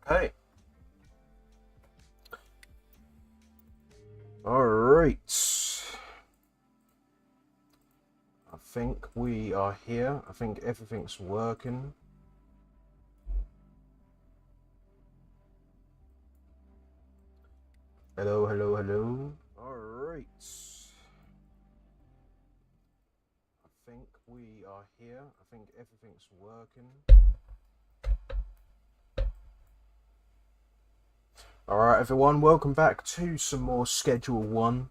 Okay. Alright. I think we are here. I think everything's working. Hello, hello, hello. Alright. I think we are here. I think everything's working. Alright everyone, welcome back to some more Schedule 1.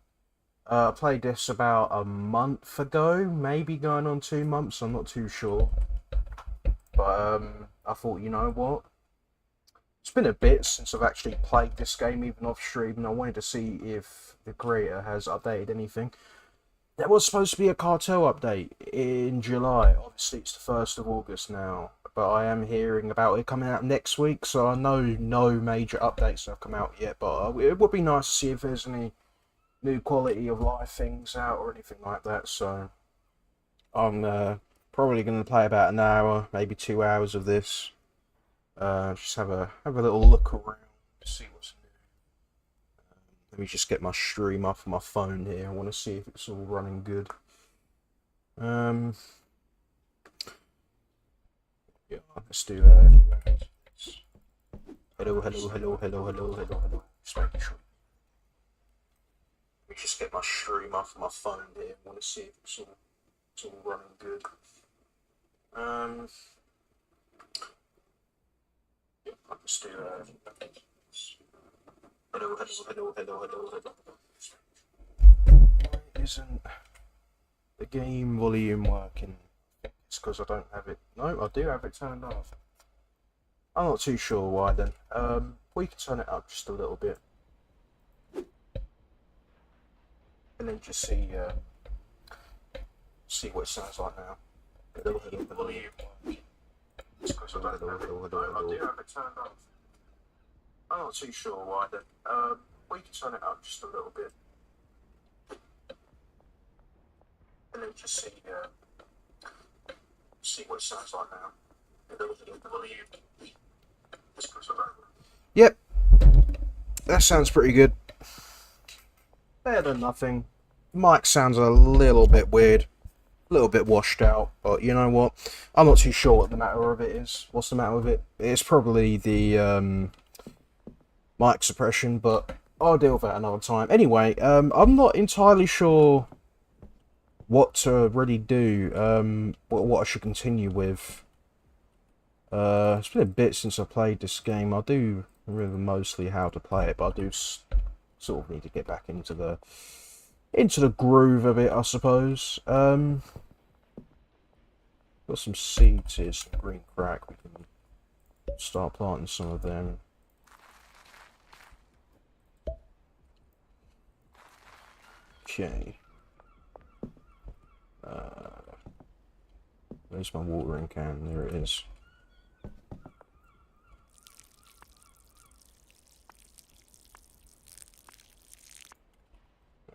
I played this about a month ago, maybe going on 2 months, I'm not too sure. But I thought, you know what? It's been a bit since I've actually played this game, even off stream, and I wanted to see if the creator has updated anything. There was supposed to be a cartel update in July. Obviously, it's the 1st of August now, but I am hearing about it coming out next week, so I know no major updates have come out yet, but it would be nice to see if there's any new quality of life things out or anything like that, so I'm probably going to play about an hour, maybe 2 hours of this. Just have a little look around to see what's new. Let me just get my stream up on my phone here. I want to see if it's all running good. Yeah, let's do that. Hello, hello, hello, hello, hello, hello, hello. Just making sure. Let me just get my stream up on my phone here. I want to see if it's all running good. Yeah, let's do that. Hello, hello, hello, hello, hello, hello. Why isn't the game volume working? It's because I don't have it. No, I do have it turned off. I'm not too sure why then. We can turn it up just a little bit. And then just see what it sounds like now. Hello, hello, hello. It's because I don't have it. I do have it turned off. I'm not too sure why then. We can turn it up just a little bit. And then just see what it sounds like now. Yep. That sounds pretty good. Better than nothing. Mic sounds a little bit weird. A little bit washed out, but you know what? I'm not too sure what the matter of it is. What's the matter with it? It's probably the mic suppression, but I'll deal with that another time. Anyway, I'm not entirely sure what to really do, what I should continue with. It's been a bit since I played this game. I do remember mostly how to play it, but I do sort of need to get back into the groove a bit, I suppose. Got some seeds here, some green crack. We can start planting some of them. Okay. Where's my watering can? There it is.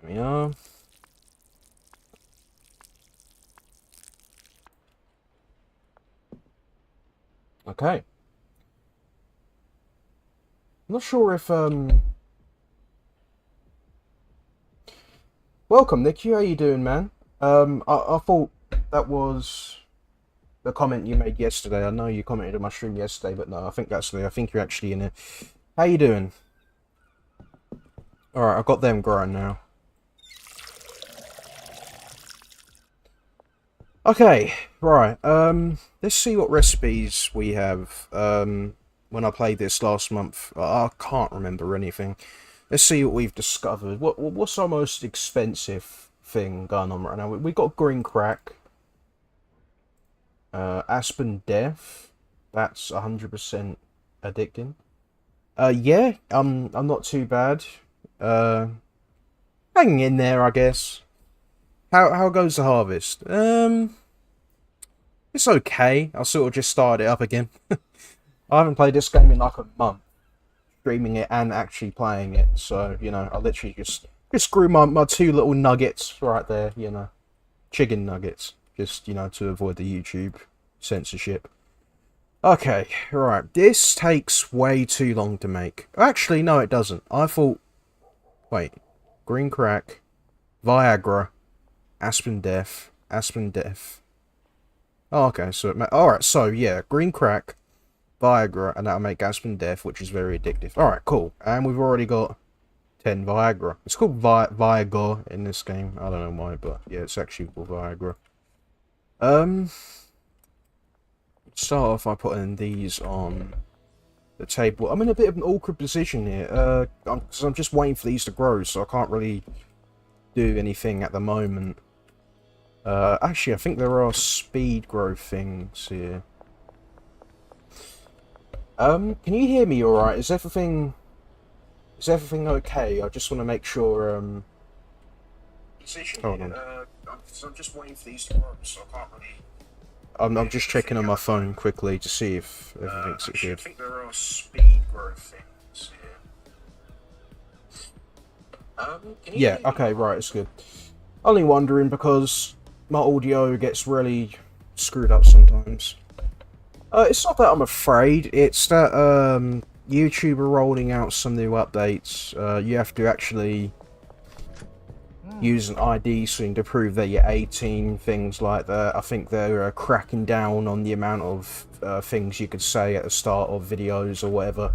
There we are. Okay. I'm not sure if welcome, Nicu. How you doing, man? I thought that was the comment you made yesterday. I know you commented on my stream yesterday, but no, I think you're actually in it. How you doing? Alright, I've got them growing now. Okay, right, let's see what recipes we have. When I played this last month, I can't remember anything. Let's see what we've discovered. What's our most expensive thing going on right now? We got green crack. Aspen Death. That's 100% addicting. Yeah, I'm not too bad. Uh, Hanging in there, I guess. How goes the harvest? It's okay. I sort of just started it up again. I haven't played this game in like a month, streaming it and actually playing it. So, you know, I literally just grew my two little nuggets right there, you know. Chicken nuggets. Just, you know, to avoid the YouTube censorship. Okay, right. This takes way too long to make. Actually, no, it doesn't. I thought... Wait. Green crack. Viagra. Aspen Death. Aspen Death. Oh, okay, so... Alright, so, yeah. Green crack. Viagra, and that'll make Aspen Death, which is very addictive. Alright, cool. And we've already got 10 Viagra. It's called Viagra in this game. I don't know why, but yeah, it's actually called Viagra. Start off by putting these on the table. I'm in a bit of an awkward position here, because I'm just waiting for these to grow, so I can't really do anything at the moment. Actually, I think there are speed growth things here. Can you hear me alright? Is everything okay? I just want to make sure, Hold on. I'm just waiting for these to grow, so I can't really... I'm just checking on my phone quickly to see if everything's good. I think there are speed growth things here. Yeah, okay, right, it's good. Only wondering because my audio gets really screwed up sometimes. It's not that I'm afraid, it's that YouTube are rolling out some new updates. You have to actually use an ID soon to prove that you're 18, things like that. I think they're cracking down on the amount of things you could say at the start of videos or whatever.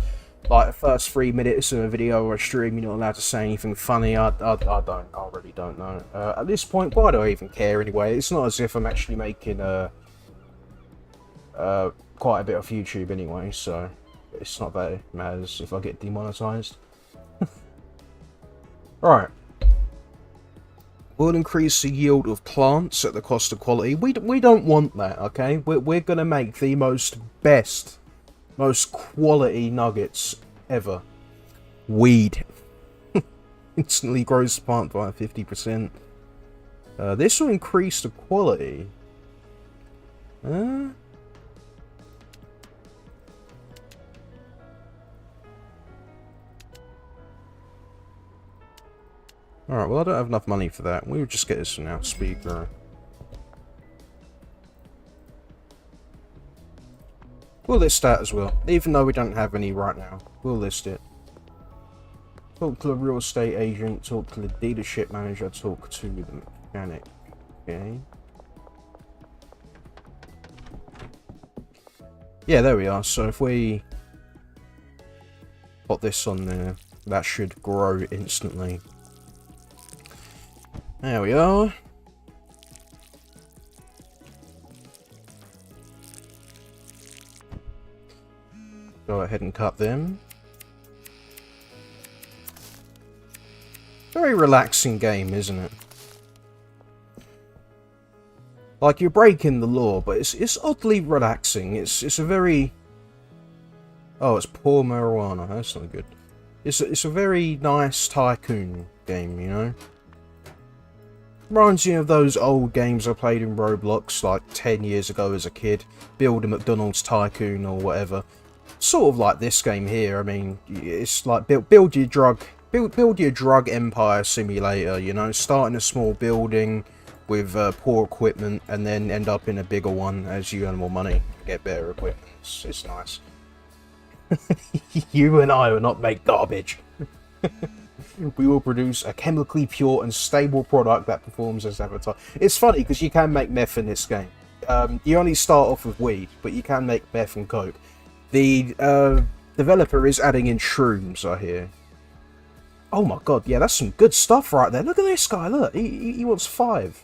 Like the first 3 minutes of a video or a stream, you're not allowed to say anything funny. I really don't know. At this point, why do I even care anyway? It's not as if I'm actually making quite a bit of YouTube anyway, so it's not that it matters if I get demonetized. Right. Will increase the yield of plants at the cost of quality. We don't want that, okay? We're going to make the most quality nuggets ever. Weed. Instantly grows the plant by 50%. This will increase the quality. Alright, well I don't have enough money for that. We'll just get this for now. Speaker. We'll list that as well. Even though we don't have any right now. We'll list it. Talk to the real estate agent. Talk to the dealership manager. Talk to the mechanic. Okay. Yeah, there we are. So if we put this on there, that should grow instantly. There we are. Go ahead and cut them. Very relaxing game, isn't it? Like, you're breaking the law, but it's oddly relaxing. It's a very... Oh, it's poor marijuana. That's not good. It's a very nice tycoon game, you know? Reminds me of those old games I played in Roblox like 10 years ago as a kid. Build a McDonald's tycoon or whatever. Sort of like this game here. I mean, it's like build your drug empire simulator, you know? Start in a small building with poor equipment and then end up in a bigger one as you earn more money. Get better equipment. It's nice. You and I will not make garbage. We will produce a chemically pure and stable product that performs as advertised. It's funny because you can make meth in this game. You only start off with weed, but you can make meth and coke. The developer is adding in shrooms, I hear. Oh my god, yeah, that's some good stuff right there. Look at this guy, look, he wants 5.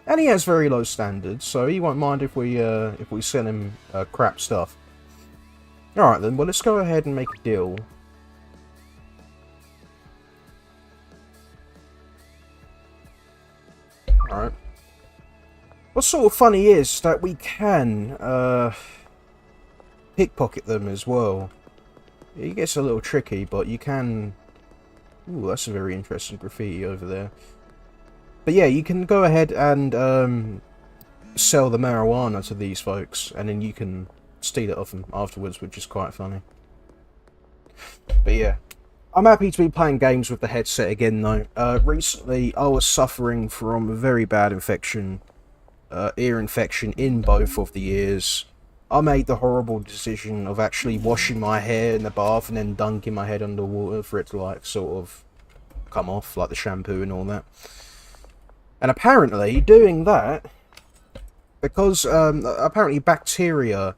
And he has very low standards, so he won't mind if we sell him crap stuff. Alright then, well let's go ahead and make a deal. Alright. What's sort of funny is that we can pickpocket them as well. It gets a little tricky, but you can... Ooh, that's a very interesting graffiti over there. But yeah, you can go ahead and sell the marijuana to these folks, and then you can steal it off them afterwards, which is quite funny. But yeah, I'm happy to be playing games with the headset again though. Recently, I was suffering from a very bad infection, ear infection in both of the ears. I made the horrible decision of actually washing my hair in the bath and then dunking my head under water for it to like sort of come off, like the shampoo and all that. And apparently doing that, because apparently bacteria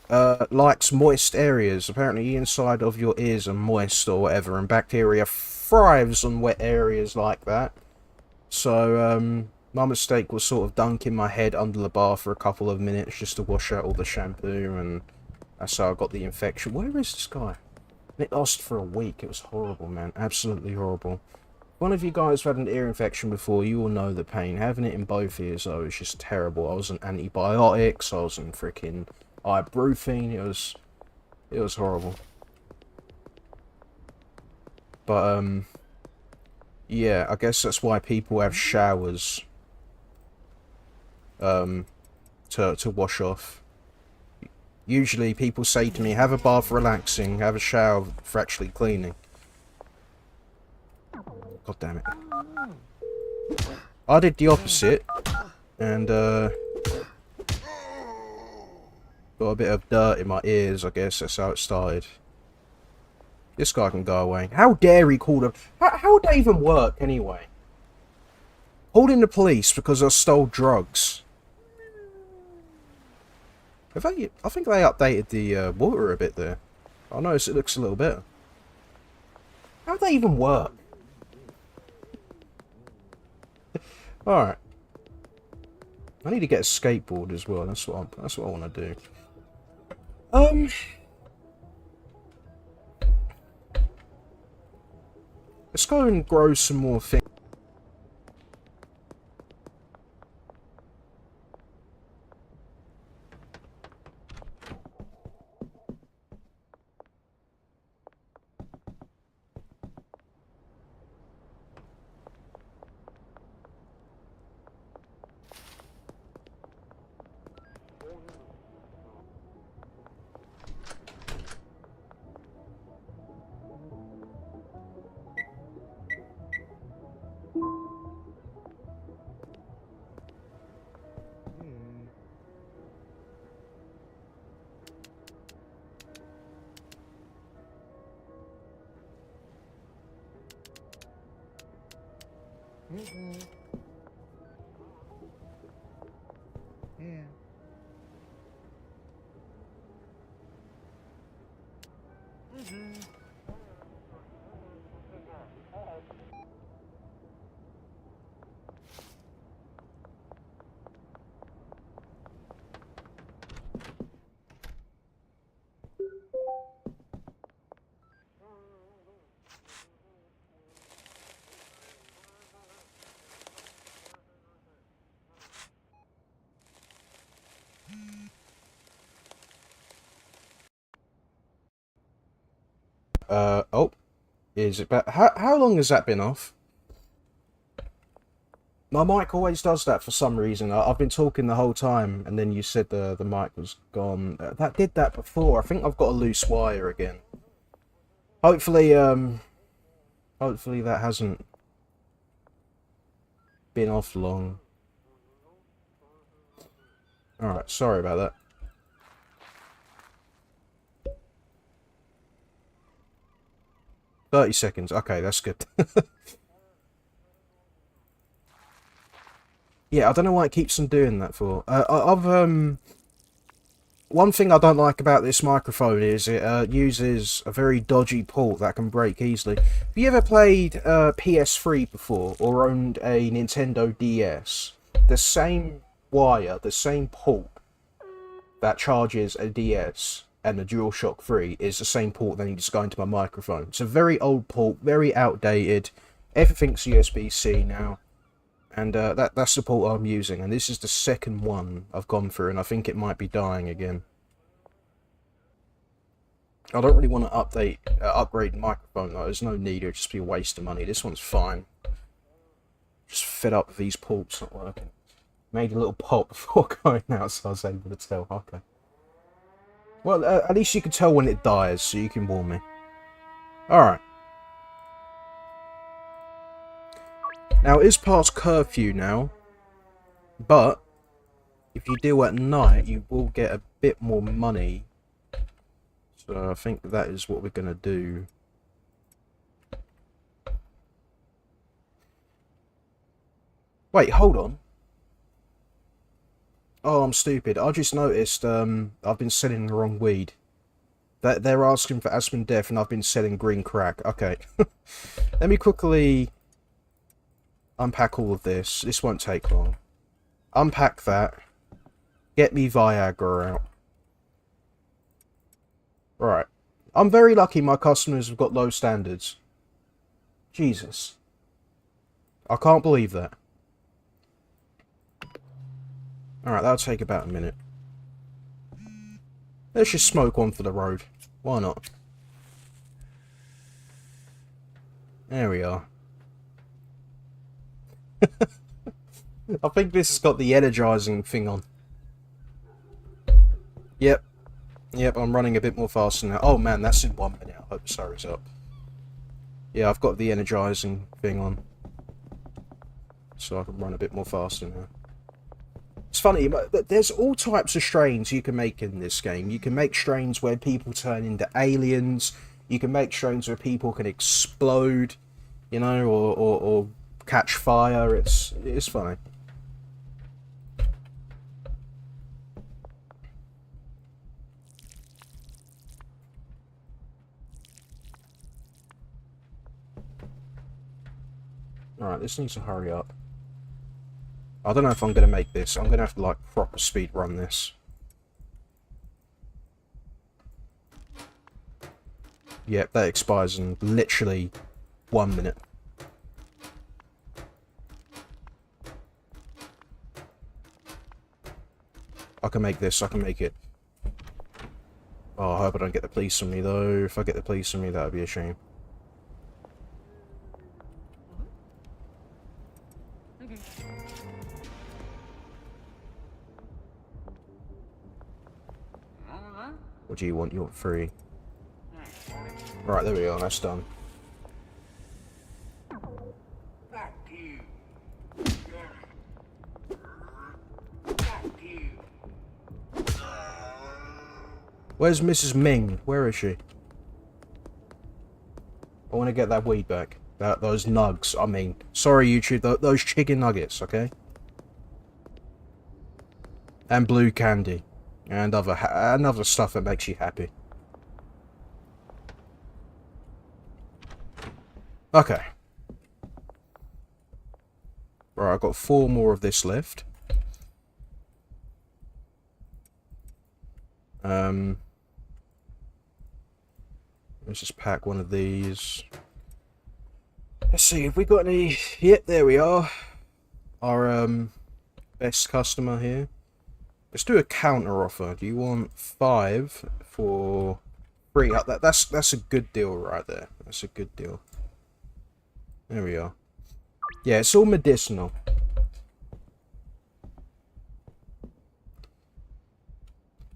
likes moist areas. Apparently inside of your ears are moist or whatever, and bacteria thrives on wet areas like that. So my mistake was sort of dunking my head under the bath for a couple of minutes just to wash out all the shampoo, and that's how I got the infection. Where is this guy? It lasted for a week. It was horrible, man. Absolutely horrible. One of you guys had an ear infection before, you will know the pain. Having it in both ears, though, was just terrible. I was on antibiotics, I was on freaking ibuprofen. It was horrible. But yeah, I guess that's why people have showers to wash off. Usually people say to me, have a bath for relaxing, have a shower for actually cleaning. God damn it. I did the opposite, and got a bit of dirt in my ears, I guess that's how it started. This guy can go away. How dare he call them? How would they even work, anyway? Holding the police because I stole drugs. I think they updated the water a bit there. I noticed it looks a little better. How do they even work? Alright. I need to get a skateboard as well. That's what I want to do. Let's go and grow some more things. Oh, is it back? How long has that been off? My mic always does that for some reason. I've been talking the whole time, and then you said the mic was gone. That did that before. I think I've got a loose wire again. Hopefully, hopefully that hasn't been off long. Alright, sorry about that. $30. Okay, that's good. Yeah, I don't know why it keeps on doing that for. One thing I don't like about this microphone is it uses a very dodgy port that can break easily. Have you ever played PS3 before, or owned a Nintendo DS? The same wire, the same port that charges a DS and the DualShock 3 is the same port that needs to go into my microphone. It's a very old port, very outdated. Everything's USB-C now. And that's the port I'm using, and this is the second one I've gone through, and I think it might be dying again. I don't really want to upgrade the microphone though. There's no need, it'd just be a waste of money. This one's fine. Just fed up with these ports not working. Made a little pop before going out, so I was able to tell. Okay. Well, at least you can tell when it dies, so you can warn me. Alright. Now, it is past curfew now, but if you deal at night, you will get a bit more money. So I think that is what we're going to do. Wait, hold on. Oh, I'm stupid. I just noticed I've been selling the wrong weed. They're asking for Aspen Death and I've been selling green crack. Okay. Let me quickly unpack all of this. This won't take long. Unpack that. Get me Viagra out. Right. I'm very lucky my customers have got low standards. Jesus. I can't believe that. Alright, that'll take about a minute. Let's just smoke one for the road. Why not? There we are. I think this has got the energizing thing on. Yep. Yep, I'm running a bit more faster now. Oh man, that's in 1 minute. I hope the hurries up. Yeah, I've got the energizing thing on. So I can run a bit more faster now. It's funny, but there's all types of strains you can make in this game. You can make strains where people turn into aliens. You can make strains where people can explode, you know, or catch fire. It's funny. Alright, this needs to hurry up. I don't know if I'm going to make this. I'm going to have to, like, proper speed run this. Yep, that expires in literally 1 minute. I can make this. I can make it. Oh, I hope I don't get the police on me, though. If I get the police on me, that would be a shame. What do you want? You want 3. Right, there we are. That's done. Where's Mrs. Ming? Where is she? I want to get that weed back. Those nugs. I mean, sorry YouTube, those chicken nuggets, okay? And blue candy. And other stuff that makes you happy. Okay. Right, I've got 4 more of this left. Let's just pack one of these. Let's see, have we got any... Yep, there we are. Our, best customer here. Let's do a counter offer. Do you want 5 for 3? That's a good deal right there. That's a good deal. There we are. Yeah, it's all medicinal.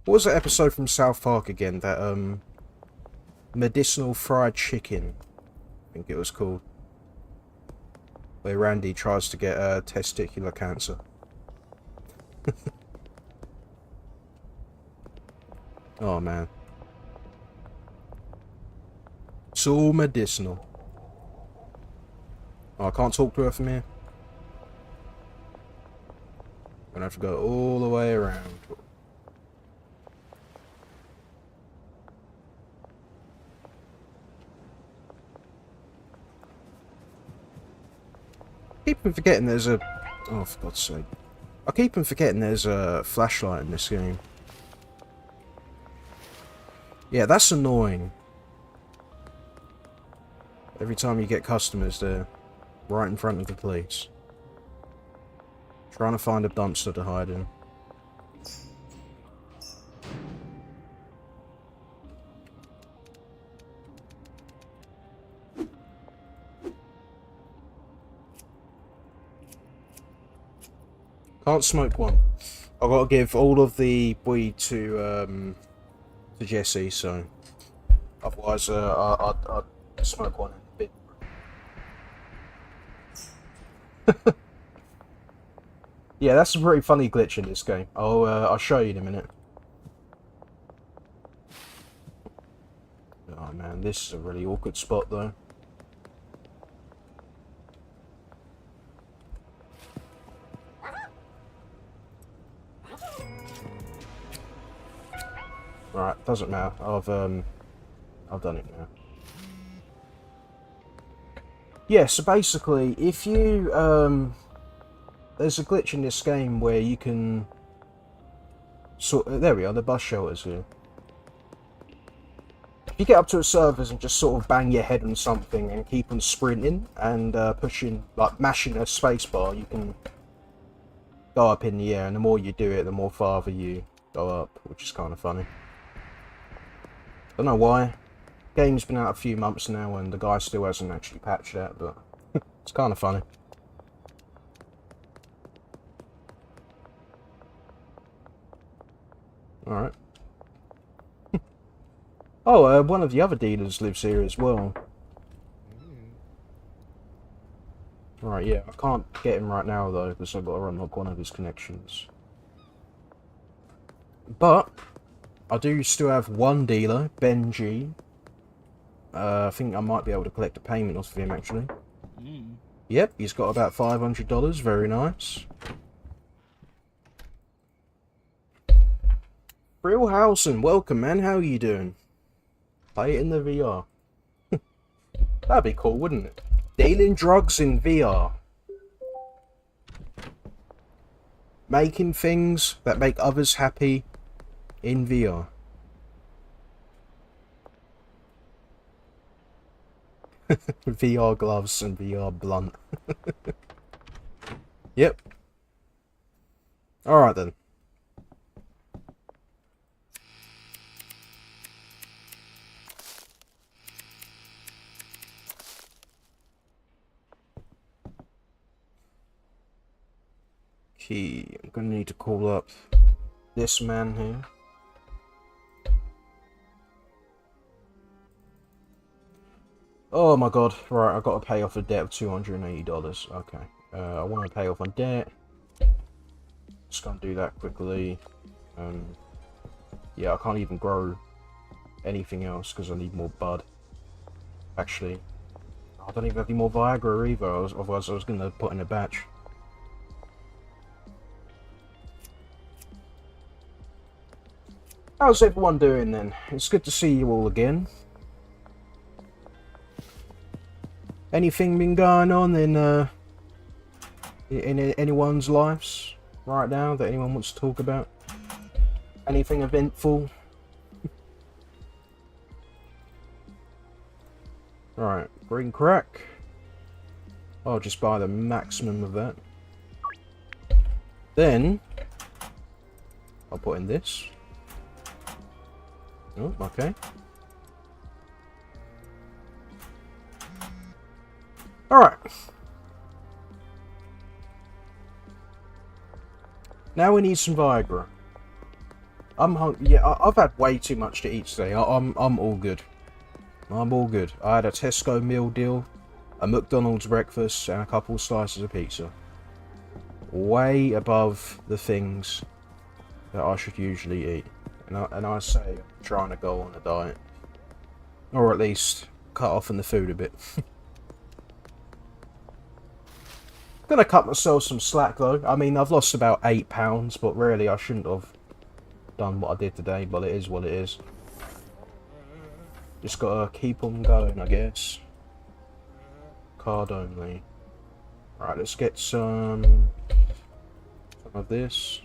What was that episode from South Park again? That medicinal fried chicken, I think it was called. Where Randy tries to get testicular cancer. Oh man. It's all medicinal. Oh, I can't talk to her from here. I'm gonna have to go all the way around. I keep on forgetting there's a... Oh, for God's sake. I keep on forgetting there's a flashlight in this game. Yeah, that's annoying. Every time you get customers, they're right in front of the police. Trying to find a dumpster to hide in. Can't smoke one. I've got to give all of the weed to Jesse, so otherwise I'd smoke one in a bit. Yeah, that's a pretty funny glitch in this game. I'll show you in a minute. Oh man, this is a really awkward spot though. Right, doesn't matter. I've done it now. Yeah, so basically, if you there's a glitch in this game where you can there we are, the bus shelters here. If you get up to a surface and just sort of bang your head on something and keep on sprinting and pushing, like mashing a spacebar, you can go up in the air, and the more you do it, the more farther you go up, which is kind of funny. Don't know why. Game's been out a few months now and the guy still hasn't actually patched that, but it's kind of funny. Alright. Oh, one of the other dealers lives here as well. Right, yeah, I can't get him right now though, because I've got to unlock one of his connections. But I do still have one dealer, Ben G. I think I might be able to collect a payment off of him actually. Yep, he's got about $500, very nice. Brillhausen, welcome man, how are you doing? Play it in the VR. That'd be cool, wouldn't it? Dealing drugs in VR. Making things that make others happy in VR. VR gloves and VR blunt. Yep. Alright then. I'm gonna need to call up this man here. Oh my god, right, I've got to pay off a debt of $280. Okay, I want to pay off my debt. Just gonna do that quickly. Yeah, I can't even grow anything else because I need more bud. Actually, I don't even have any more Viagra either, otherwise I was gonna put in a batch. How's everyone doing then? It's good to see you all again. Anything been going on in anyone's lives right now that anyone wants to talk about? Anything eventful? Alright, green crack. I'll just buy the maximum of that. Then I'll put in this. Oh, okay. Alright. Now we need some Viagra. I'm hungry. Yeah, I've had way too much to eat today. I'm all good. I'm all good. I had a Tesco meal deal, a McDonald's breakfast, and a couple of slices of pizza. Way above the things that I should usually eat. And I say I'm trying to go on a diet. Or at least cut off on the food a bit. Gonna cut myself some slack though. I mean, I've lost about 8 pounds, but really I shouldn't have done what I did today, but it is what it is. Just gotta keep on going, I guess. Card only. Right, let's get some of this.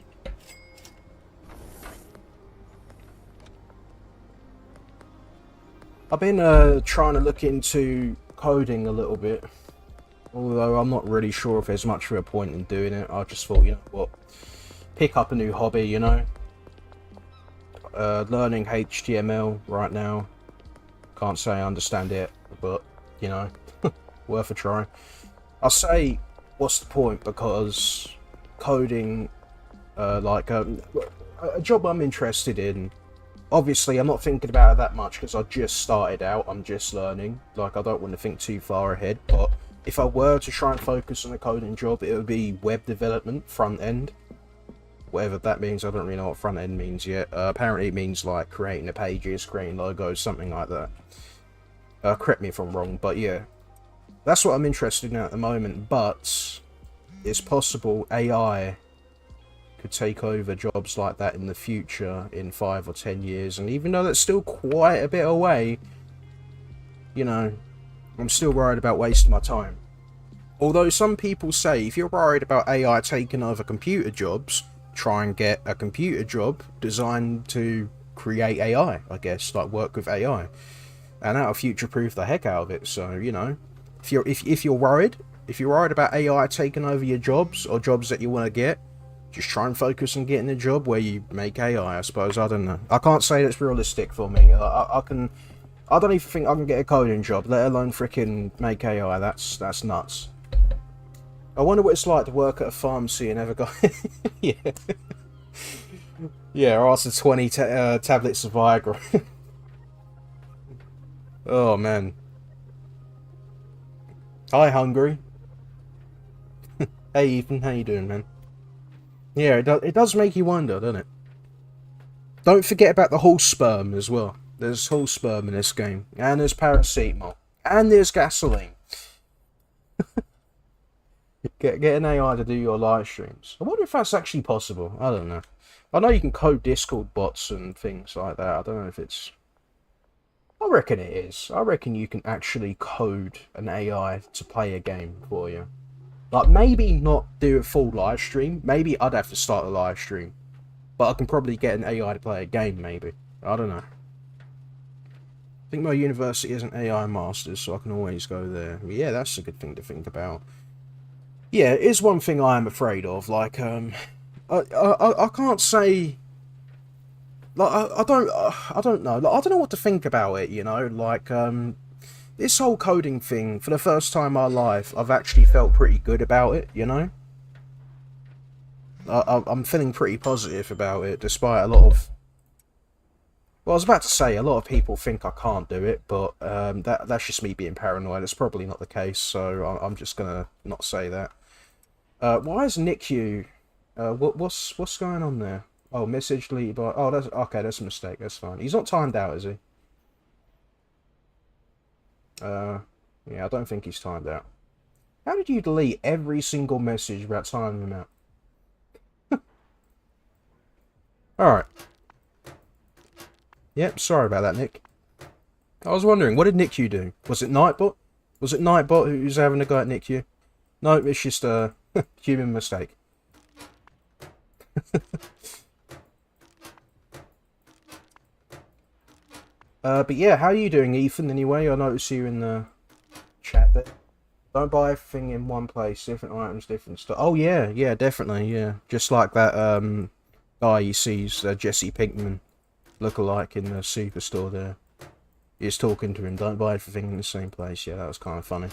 I've been trying to look into coding a little bit. Although I'm not really sure if there's much of a point in doing it. I just thought, you know what, pick up a new hobby, you know. Learning HTML right now. Can't say I understand it, but, you know, worth a try. I say, what's the point? Because coding, a job I'm interested in, obviously I'm not thinking about it that much because I just started out, I'm just learning. Like, I don't want to think too far ahead, but if I were to try and focus on a coding job, it would be web development, front end. Whatever that means, I don't really know what front end means yet. Apparently it means like creating the pages, creating logos, something like that. Correct me if I'm wrong, but yeah. That's what I'm interested in at the moment, but it's possible AI could take over jobs like that in the future, in 5 or 10 years, and even though that's still quite a bit away, you know, I'm still worried about wasting my time. Although some people say if you're worried about AI taking over computer jobs, try and get a computer job designed to create AI, I guess, like work with AI, and that'll future-proof the heck out of it. So, you know, if you're worried about AI taking over your jobs or jobs that you want to get, just try and focus on getting a job where you make AI, I suppose. I don't know. I can't say that's realistic for me. I don't even think I can get a coding job, let alone freaking make AI. That's nuts. I wonder what it's like to work at a pharmacy and ever go... yeah. Yeah, or after 20 tablets of Viagra. Oh, man. Hi, Hungry. Hey, Ethan, how you doing, man? Yeah, it does make you wonder, doesn't it? Don't forget about the whole sperm as well. There's whole sperm in this game. And there's paracetamol. And there's gasoline. Get an AI to do your live streams. I wonder if that's actually possible. I don't know. I know you can code Discord bots and things like that. I don't know if it's... I reckon it is. I reckon you can actually code an AI to play a game for you. Like, maybe not do a full live stream. Maybe I'd have to start a live stream. But I can probably get an AI to play a game, maybe. I don't know. I think my university is an AI Masters, so I can always go there. But yeah, that's a good thing to think about. Yeah, it is one thing I am afraid of. Like, I can't say... Like, I don't know. Like, I don't know what to think about it, you know? Like, this whole coding thing, for the first time in my life, I've actually felt pretty good about it, you know? I'm feeling pretty positive about it, despite a lot of... Well, I was about to say, a lot of people think I can't do it, but that's just me being paranoid. It's probably not the case, so I'm just gonna not say that. Why is Nicu... what's going on there? Oh, message deleted by... Oh, that's... Okay, that's a mistake, that's fine. He's not timed out, is he? Yeah, I don't think he's timed out. How did you delete every single message without timing him out? Alright. Yep, sorry about that, Nick. I was wondering, what did Nicu do? Was it Nightbot? Was it Nightbot who's having a go at Nicu? No, it's just a human mistake. But yeah, how are you doing, Ethan, anyway? I noticed you in the chat there. Don't buy everything in one place. Different items, different stuff. Oh, yeah, yeah, definitely, yeah. Just like that guy you sees, Jesse Pinkman lookalike in the superstore there. He's talking to him, don't buy everything in the same place. Yeah, that was kind of funny.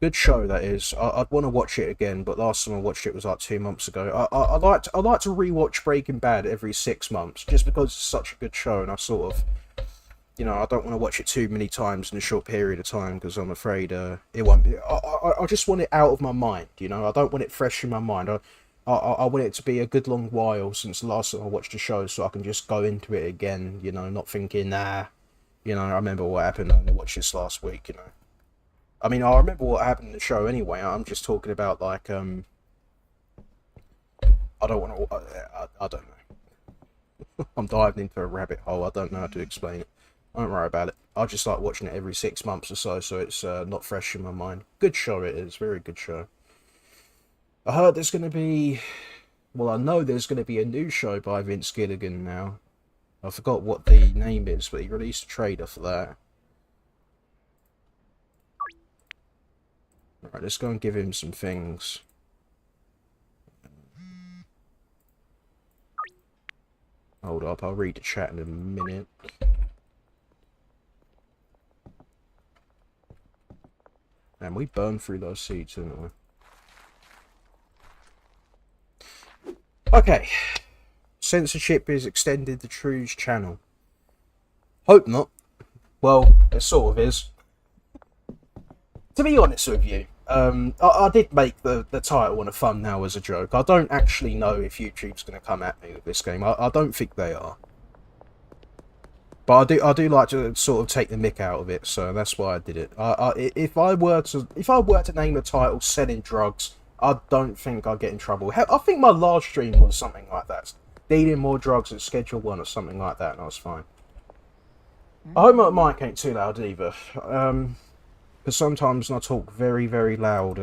Good show, that is. I'd want to watch it again, but last time I watched it was like 2 months ago. I'd like to rewatch Breaking Bad every 6 months, just because it's such a good show, and I sort of... You know, I don't want to watch it too many times in a short period of time because I'm afraid it won't be. I just want it out of my mind, you know. I don't want it fresh in my mind. I want it to be a good long while since the last time I watched the show, so I can just go into it again, you know, not thinking, nah, you know, I remember what happened. I only watched this last week, you know. I mean, I remember what happened in the show anyway. I'm just talking about, like, I don't want to. I don't know. I'm diving into a rabbit hole. I don't know how to explain it. Don't worry about it. I just like watching it every 6 months or so, so it's not fresh in my mind. Good show it is, very good show. I heard there's going to be... Well, I know there's going to be a new show by Vince Gilligan now. I forgot what the name is, but he released a trailer for that. Alright, let's go and give him some things. Hold up, I'll read the chat in a minute. And we burned through those seeds, didn't we? Okay. Censorship is extended to True's channel. Hope not. Well, it sort of is. To be honest with you, I did make the title and a thumbnail as a joke. I don't actually know if YouTube's going to come at me with this game. I don't think they are. But I do like to sort of take the mick out of it, so that's why I did it. If I were to name the title "Selling Drugs," I don't think I'd get in trouble. Hell, I think my last stream was something like that, dealing more drugs at Schedule 1 or something like that, and I was fine. I hope my mic ain't too loud either, because sometimes when I talk very, very loud,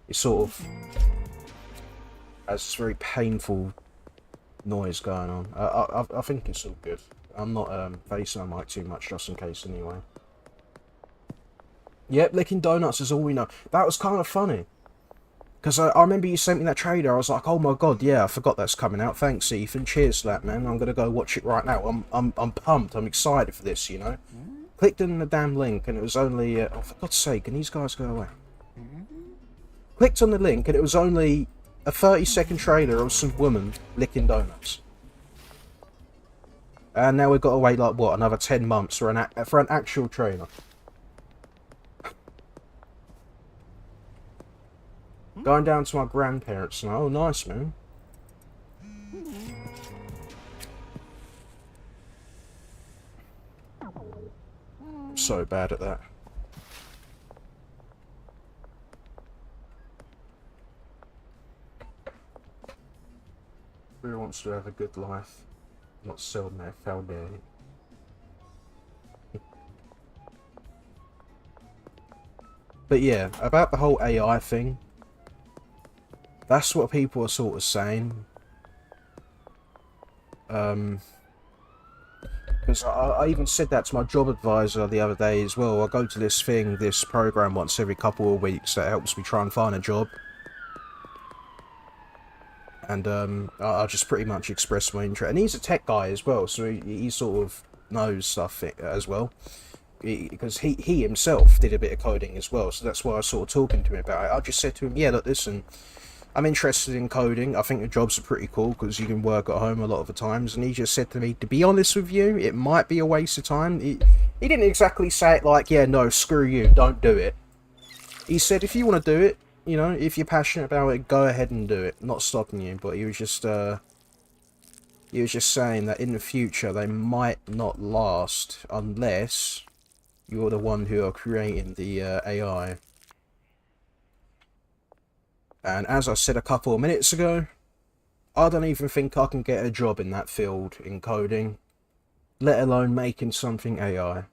it sort of has this very painful noise going on. I think it's all good. I'm not facing my mic too much, just in case, anyway. Yep, licking donuts is all we know. That was kind of funny. Because I remember you sent me that trailer. I was like, oh my god, yeah, I forgot that's coming out. Thanks, Ethan. Cheers for that, man. I'm going to go watch it right now. I'm pumped. I'm excited for this, you know. Clicked on the damn link, and it was only... oh, for God's sake, can these guys go away? Clicked on the link, and it was only a 30-second trailer of some woman licking donuts. And now we've got to wait, like, what, another 10 months for an actual trailer. Going down to my grandparents now. Oh, nice, man. I'm so bad at that. Who wants to have a good life? Not sell their foundation. But yeah, about the whole AI thing, that's what people are sort of saying. Because I even said that to my job advisor the other day as well. I go to this program once every couple of weeks that helps me try and find a job. And I just pretty much expressed my interest. And he's a tech guy as well, so he sort of knows stuff as well. Because he himself did a bit of coding as well, so that's why I was sort of talking to him about it. I just said to him, yeah, look, listen, I'm interested in coding. I think the jobs are pretty cool because you can work at home a lot of the times. And he just said to me, to be honest with you, it might be a waste of time. He didn't exactly say it like, yeah, no, screw you, don't do it. He said, if you want to do it, you know, if you're passionate about it, go ahead and do it. Not stopping you, but he was just saying that in the future they might not last unless you're the one who are creating the AI. And as I said a couple of minutes ago, I don't even think I can get a job in that field in coding, let alone making something AI.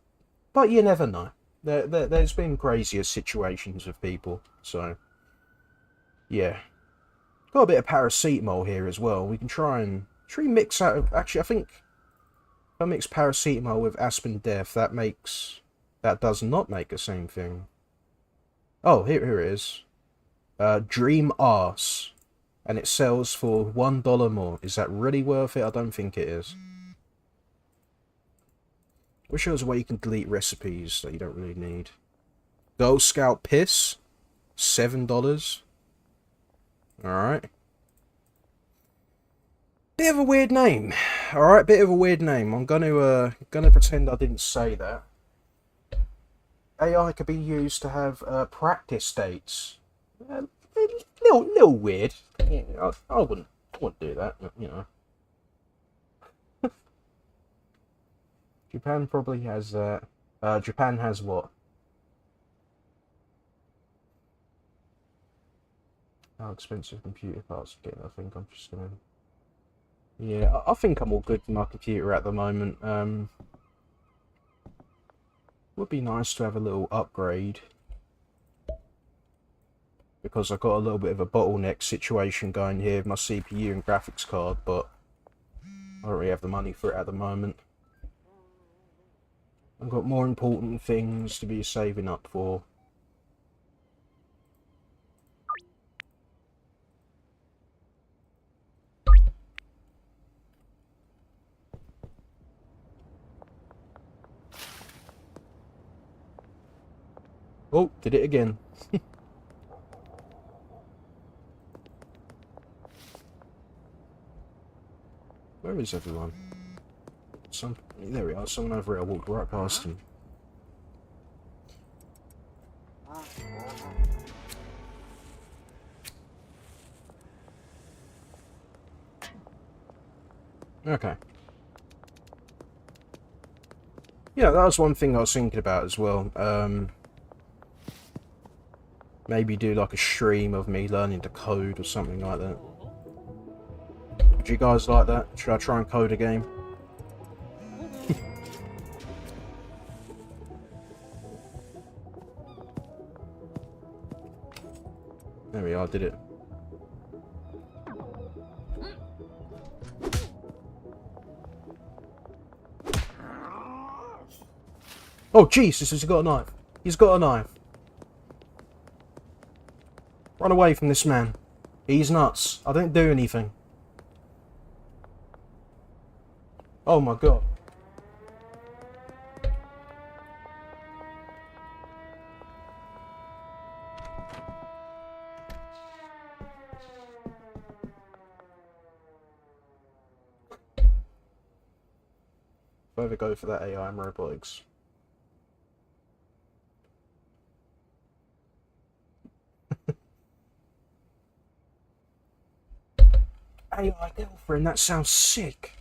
But you never know. There's been crazier situations with people, so yeah. Got a bit of paracetamol here as well. We can try and mix out. Actually, I think if I mix paracetamol with Aspen Death, that does not make the same thing. Oh, here it is. Dream Arse, and it sells for $1 more. Is that really worth it? I don't think it is. Wish there was a way you can delete recipes that you don't really need. Girl Scout Piss, $7. Alright. Bit of a weird name. Alright, bit of a weird name. I'm gonna pretend I didn't say that. AI could be used to have practice dates. Little weird. Yeah, I wouldn't do that, you know. Japan probably has that. Japan has what? How expensive computer parts to get? I think I'm just gonna... Yeah, I think I'm all good with my computer at the moment. Would be nice to have a little upgrade, because I've got a little bit of a bottleneck situation going here with my CPU and graphics card, but I don't really have the money for it at the moment. I've got more important things to be saving up for. Oh, did it again. Where is everyone? There we are, someone over here. I walked right past him. Okay. Yeah, that was one thing I was thinking about as well. Maybe do like a stream of me learning to code or something like that. Would you guys like that? Should I try and code a game? There we are, I did it. Oh Jesus, he's got a knife. He's got a knife. Run away from this man. He's nuts. I don't do anything. Oh my god. If I ever go for that AI and robotics. AI girlfriend, that sounds sick.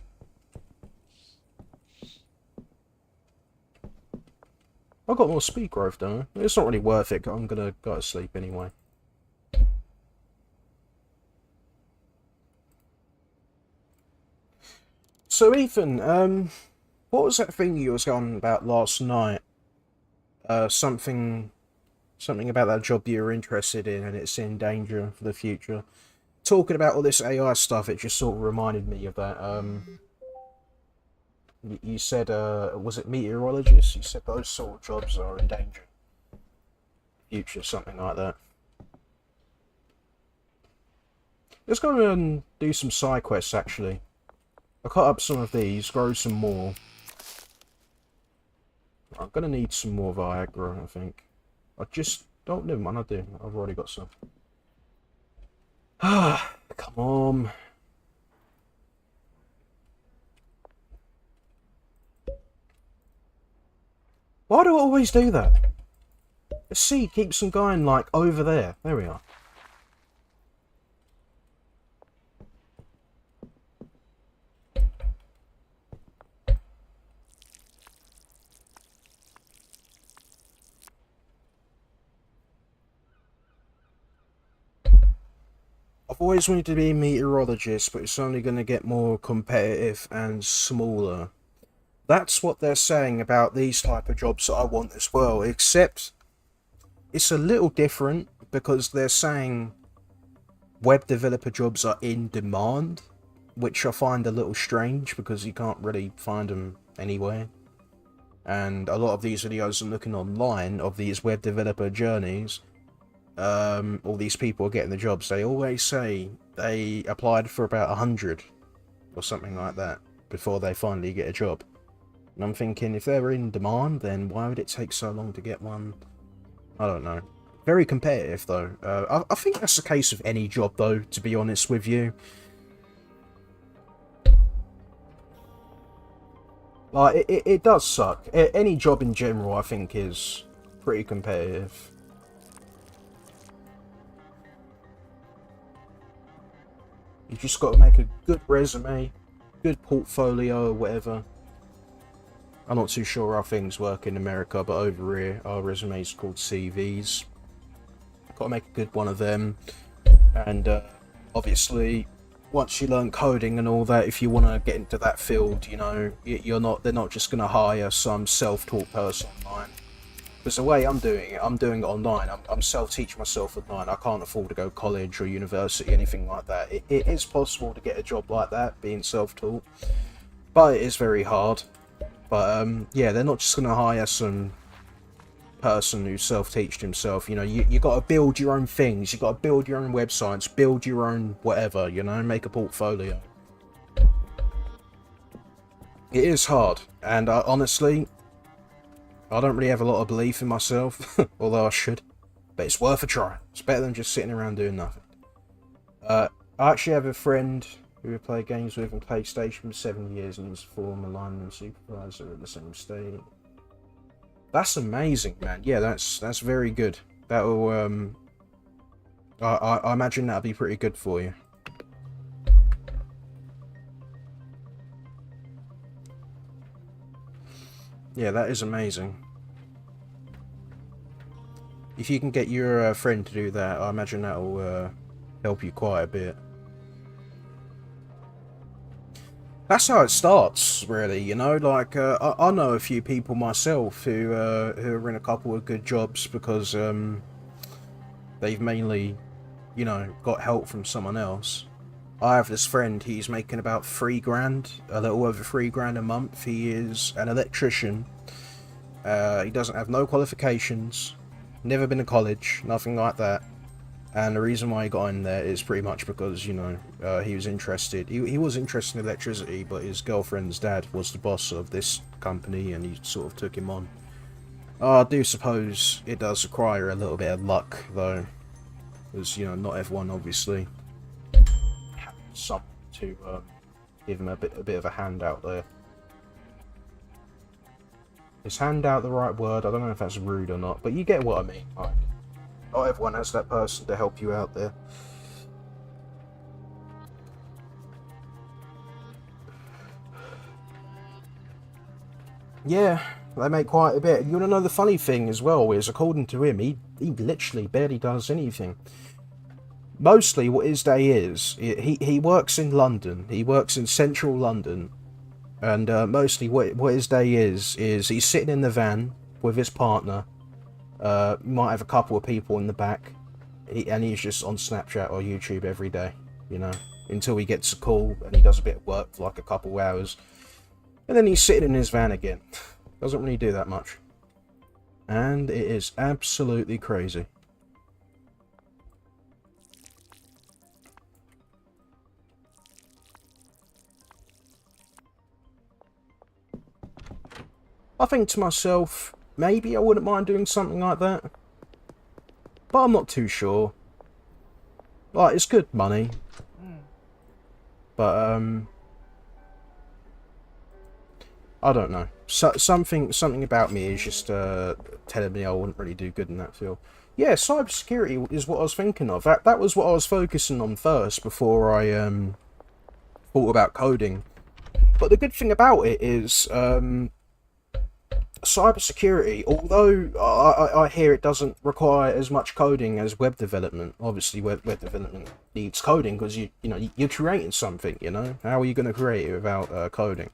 I've got more speed growth, don't I? It's not really worth it, I'm gonna go to sleep anyway. So Ethan, what was that thing you was on about last night? Something about that job you were interested in and it's in danger for the future. Talking about all this AI stuff, it just sort of reminded me of that. You said, was it meteorologist? You said those sort of jobs are in danger. Future, something like that. Let's go and do some side quests, actually. I'll cut up some of these, grow some more. I'm gonna need some more Viagra, I think. I just don't, never mind, I do. I've already got some. Ah, come on. Why do I always do that? The sea keeps them going, like, over there. There we are. I've always wanted to be a meteorologist, but it's only going to get more competitive and smaller. That's what they're saying about these type of jobs that I want as well, except it's a little different because they're saying web developer jobs are in demand, which I find a little strange because you can't really find them anywhere. And a lot of these videos I'm looking online of these web developer journeys, all these people are getting the jobs. They always say they applied for about 100 or something like that before they finally get a job. And I'm thinking, if they're in demand, then why would it take so long to get one? I don't know. Very competitive, though. I think that's the case of any job, though, to be honest with you. Like, it does suck. Any job in general, I think, is pretty competitive. You just got to make a good resume, good portfolio, or whatever. I'm not too sure how things work in America, but over here, our resumes are called CVs. Got to make a good one of them. And obviously, once you learn coding and all that, if you want to get into that field, you know, they're not just going to hire some self-taught person online. Because the way I'm doing it online. I'm self-teaching myself online. I can't afford to go college or university, anything like that. It is possible to get a job like that, being self-taught. But it is very hard. But yeah, they're not just going to hire some person who self-teached himself. You know, you got to build your own things. You got to build your own websites, build your own whatever. You know, make a portfolio. It is hard, and honestly, I don't really have a lot of belief in myself, although I should. But it's worth a try. It's better than just sitting around doing nothing. I actually have a friend who I play games with on PlayStation for 7 years and was former lineman supervisor at the same state. That's amazing, man. Yeah, that's very good. That'll I imagine that'll be pretty good for you. Yeah, that is amazing. If you can get your friend to do that, I imagine that'll help you quite a bit. That's how it starts, really, you know, like, I know a few people myself who are in a couple of good jobs because, they've mainly, you know, got help from someone else. I have this friend, he's making about £3 grand, a little over £3 grand a month. He is an electrician. He doesn't have no qualifications, never been to college, nothing like that. And the reason why he got in there is pretty much because, you know, he was interested. He was interested in electricity, but his girlfriend's dad was the boss of this company, and he sort of took him on. I do suppose it does require a little bit of luck, though, because, you know, not everyone obviously has someone to give him a bit of a handout there. Is handout the right word? I don't know if that's rude or not, but you get what I mean. Like, not everyone has that person to help you out there. Yeah, they make quite a bit. You want to know the funny thing as well is, according to him, he literally barely does anything. Mostly what his day is, he works in London. He works in central London. And mostly what his day is he's sitting in the van with his partner. Might have a couple of people in the back. And he's just on Snapchat or YouTube every day, you know, until he gets a call and he does a bit of work for like a couple of hours. And then he's sitting in his van again. Doesn't really do that much. And it is absolutely crazy. I think to myself, maybe I wouldn't mind doing something like that. But I'm not too sure. Like, it's good money. But, I don't know. Something about me is just telling me I wouldn't really do good in that field. Yeah, cybersecurity is what I was thinking of. That was what I was focusing on first before I thought about coding. But the good thing about it is cybersecurity, although I hear it doesn't require as much coding as web development. Obviously, web development needs coding because you're creating something. You know, how are you going to create it without coding?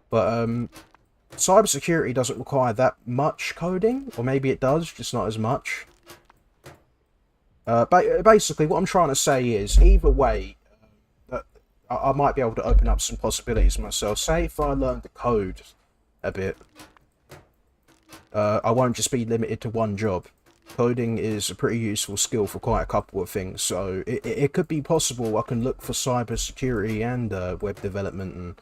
But cybersecurity doesn't require that much coding, or maybe it does, just not as much. Basically, what I'm trying to say is, either way, I might be able to open up some possibilities myself. Say if I learn to code a bit, I won't just be limited to one job. Coding is a pretty useful skill for quite a couple of things, so it could be possible I can look for cybersecurity and web development and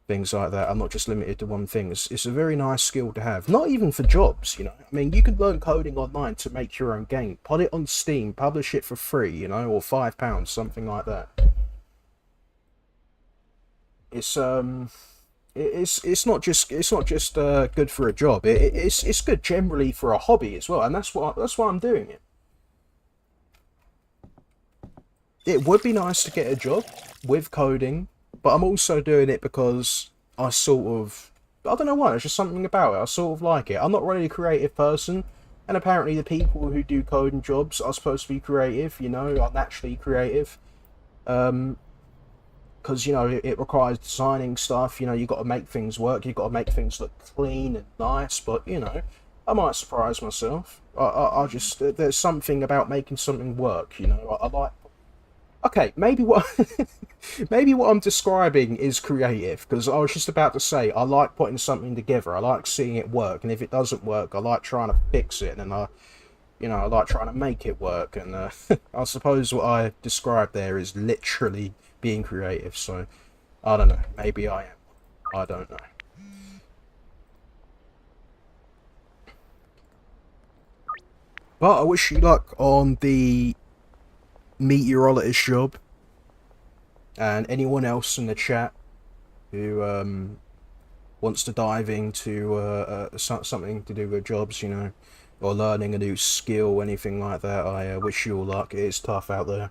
things like that. I'm not just limited to one thing. It's a very nice skill to have. Not even for jobs, you know. I mean, you could learn coding online to make your own game. Put it on Steam, publish it for free, you know, or £5, something like that. It's not just good for a job. It's good generally for a hobby as well, and that's why I'm doing it. It would be nice to get a job with coding, but I'm also doing it because I don't know why, there's just something about it. I sort of like it. I'm not really a creative person, and apparently the people who do coding jobs are supposed to be creative, you know, are naturally creative. Because, you know, it requires designing stuff, you know, you've got to make things work, you've got to make things look clean and nice, but, you know, I might surprise myself. I just, there's something about making something work, you know, I like... Okay, maybe what I'm describing is creative, because I was just about to say I like putting something together. I like seeing it work, and if it doesn't work, I like trying to fix it, and I like trying to make it work. And I suppose what I described there is literally being creative. So I don't know. Maybe I am. I don't know. But I wish you luck on the meteorologist job. And anyone else in the chat who wants to dive into something to do with jobs, you know, or learning a new skill, anything like that, I wish you all luck. It is tough out there.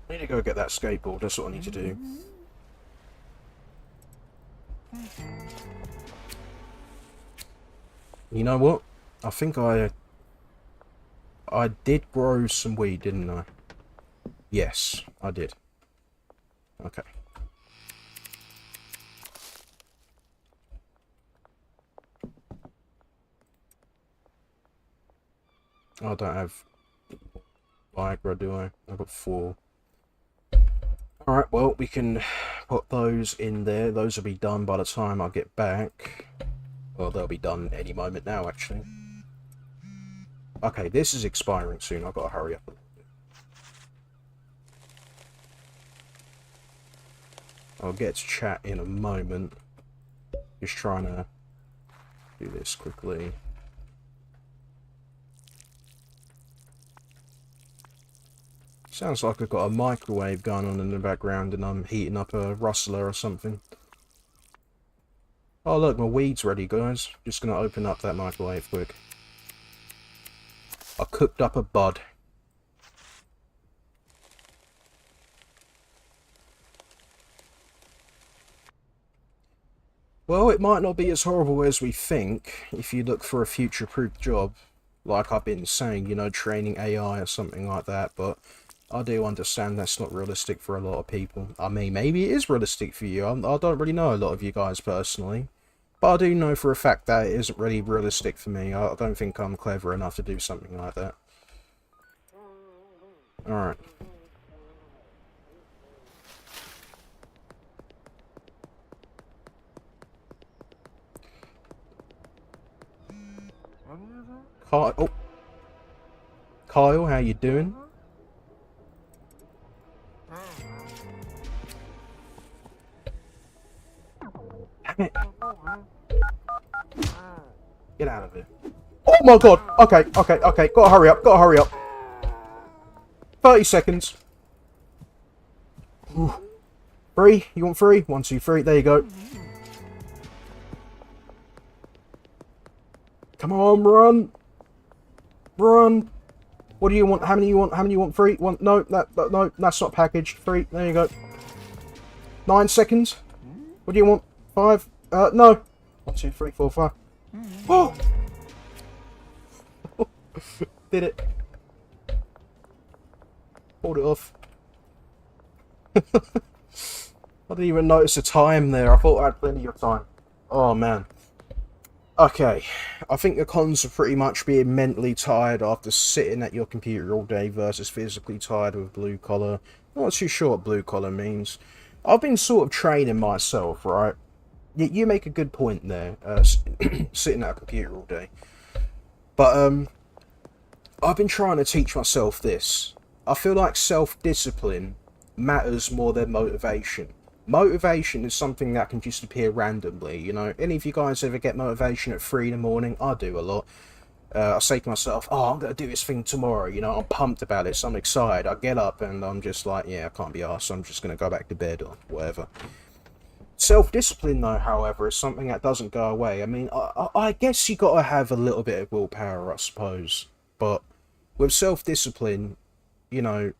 I need to go get that skateboard, that's what I need to do. You know what? I think I did grow some weed, didn't I? Yes, I did. Okay. I don't have Viagra, do I? I've got 4. Alright, well, we can put those in there. Those will be done by the time I get back. Well, they'll be done any moment now, actually. Okay, this is expiring soon. I've got to hurry up a little bit. I'll get to chat in a moment. Just trying to do this quickly. Sounds like I've got a microwave going on in the background and I'm heating up a rustler or something. Oh look, my weed's ready, guys. Just gonna open up that microwave quick. I cooked up a bud. Well, it might not be as horrible as we think if you look for a future-proof job. Like I've been saying, you know, training AI or something like that, but I do understand that's not realistic for a lot of people. I mean, maybe it is realistic for you. I don't really know a lot of you guys personally. But I do know for a fact that it isn't really realistic for me. I don't think I'm clever enough to do something like that. Alright. Oh. Kyle, how you doing? Damn it. Get out of here. Oh my god! Okay. Gotta hurry up. 30 seconds. Ooh. 3? You want 3? 1, 2, 3. There you go. Come on, run. Run. What do you want? How many you want? How many you want? 3? 1? No, no, that's not packaged. 3. There you go. 9 seconds. What do you want? 5? No. 1, 2, 3, 4, 5. Oh! Did it. Pulled it off. I didn't even notice the time there. I thought I had plenty of time. Oh, man. Okay. I think the cons are pretty much being mentally tired after sitting at your computer all day versus physically tired with blue collar. I'm not too sure what blue collar means. I've been sort of training myself, right? You make a good point there, sitting at a computer all day. But, I've been trying to teach myself this. I feel like self-discipline matters more than motivation. Motivation is something that can just appear randomly, you know. Any of you guys ever get motivation at 3 in the morning? I do a lot. I say to myself, oh, I'm going to do this thing tomorrow, you know, I'm pumped about it, so I'm excited. I get up and I'm just like, yeah, I can't be arsed, so I'm just going to go back to bed or whatever. Self-discipline, though, however, is something that doesn't go away. I mean, I guess you got to have a little bit of willpower, I suppose. But with self-discipline, you know,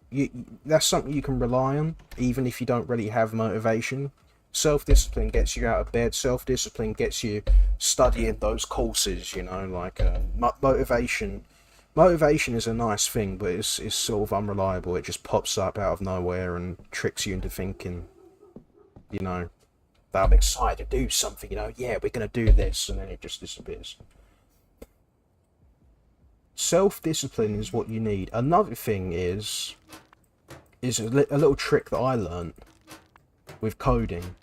that's something you can rely on, even if you don't really have motivation. Self-discipline gets you out of bed. Self-discipline gets you studying those courses, you know, like motivation. Motivation is a nice thing, but it's sort of unreliable. It just pops up out of nowhere and tricks you into thinking, you know, that I'm excited to do something, you know, yeah, we're going to do this, and then it just disappears. Self-discipline is what you need. Another thing is a little trick that I learned with coding.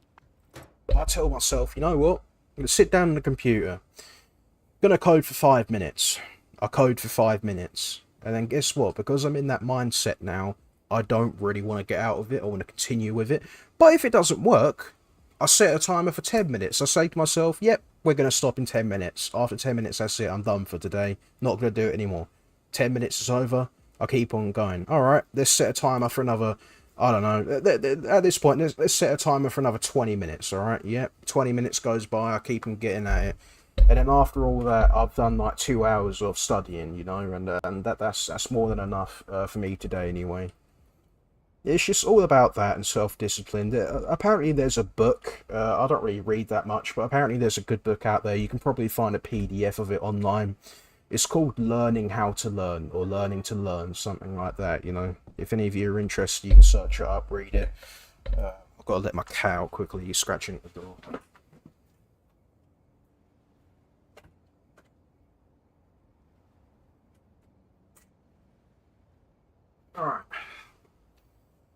I tell myself, you know what, I'm going to sit down on the computer, I'm going to code for 5 minutes. I code for 5 minutes, and then guess what, because I'm in that mindset now, I don't really want to get out of it. I want to continue with it. But if it doesn't work, I set a timer for 10 minutes. I say to myself, yep, we're going to stop in 10 minutes. After 10 minutes, that's it. I'm done for today. Not going to do it anymore. 10 minutes is over. I keep on going. Alright, let's set a timer for another, I don't know. At this point, let's set a timer for another 20 minutes, alright? Yep, 20 minutes goes by. I keep on getting at it. And then after all that, I've done like 2 hours of studying, you know, and that's more than enough for me today anyway. It's just all about that and self-discipline. Apparently there's a book, I don't really read that much, but apparently there's a good book out there. You can probably find a PDF of it online. It's called Learning How to Learn, or Learning to Learn, something like that, you know. If any of you are interested, you can search it up, read it. I've got to let my cat out quickly, he's scratching at the door. Alright.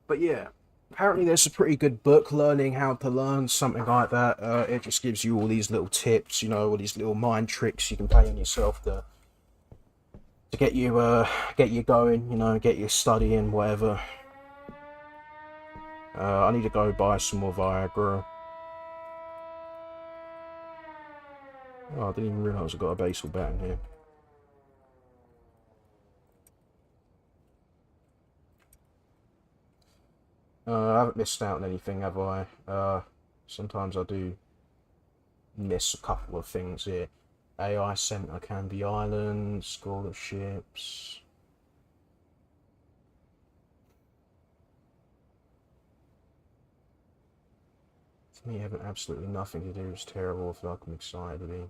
But yeah, apparently there's a pretty good book, Learning How to Learn, something like that. It just gives you all these little tips, you know, all these little mind tricks you can play on yourself to get you going, you know, get you studying, whatever. I need to go buy some more Viagra. Oh, I didn't even realise I got a baseball bat in here. I haven't missed out on anything, have I? Sometimes I do miss a couple of things here. AI Centre, Canby Island, scholarships. To me, having absolutely nothing to do is terrible. I feel like I'm excited to be.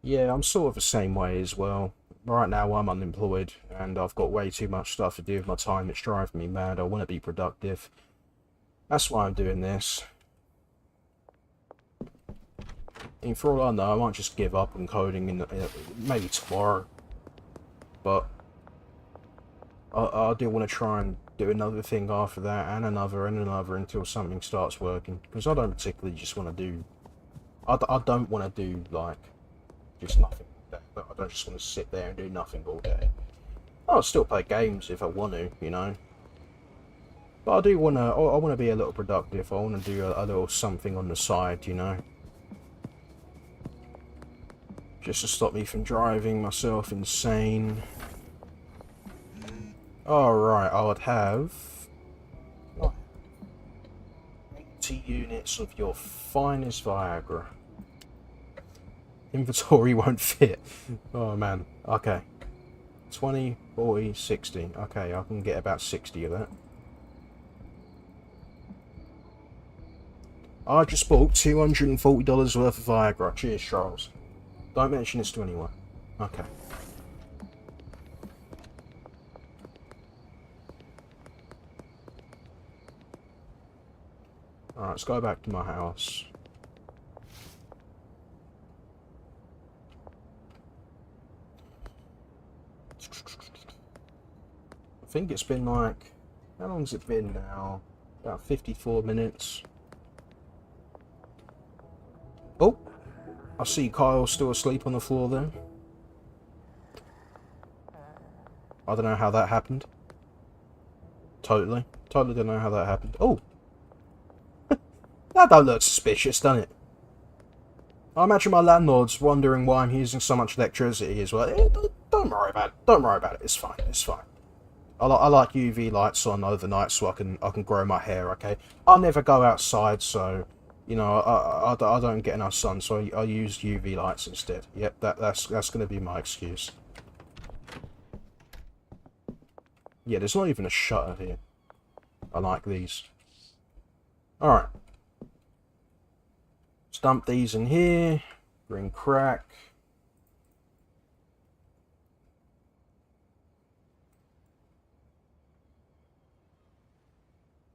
Yeah, I'm sort of the same way as well. Right now I'm unemployed and I've got way too much stuff to do with my time. It's driving me mad. I want to be productive. That's why I'm doing this. And for all I know, I might just give up on coding maybe tomorrow. But I do want to try and do another thing after that, and another until something starts working. Because I don't particularly just want to do... I don't want to do, like, just nothing. I don't just want to sit there and do nothing all day. I'll still play games if I want to, you know. But I do want to... I want to be a little productive. I want to do a little something on the side, you know. Just to stop me from driving myself insane. Alright, I would have 80 units of your finest Viagra. Inventory won't fit. Oh man, okay. 20, 40, 60. Okay, I can get about 60 of that. I just bought $240 worth of Viagra. Cheers, Charles. Don't mention this to anyone. Okay. Alright, let's go back to my house. I think it's been like... How long's it been now? About 54 minutes. Oh! I see Kyle still asleep on the floor there. I don't know how that happened. Totally don't know how that happened. Oh! That don't look suspicious, doesn't it? I imagine my landlord's wondering why I'm using so much electricity as well. Don't worry about it. Don't worry about it. It's fine. It's fine. I like UV lights on overnight so I can grow my hair. Okay. I never go outside, so you know I don't get enough sun, so I use UV lights instead. Yep. That's going to be my excuse. Yeah. There's not even a shutter here. I like these. All right. Dump these in here. Bring crack.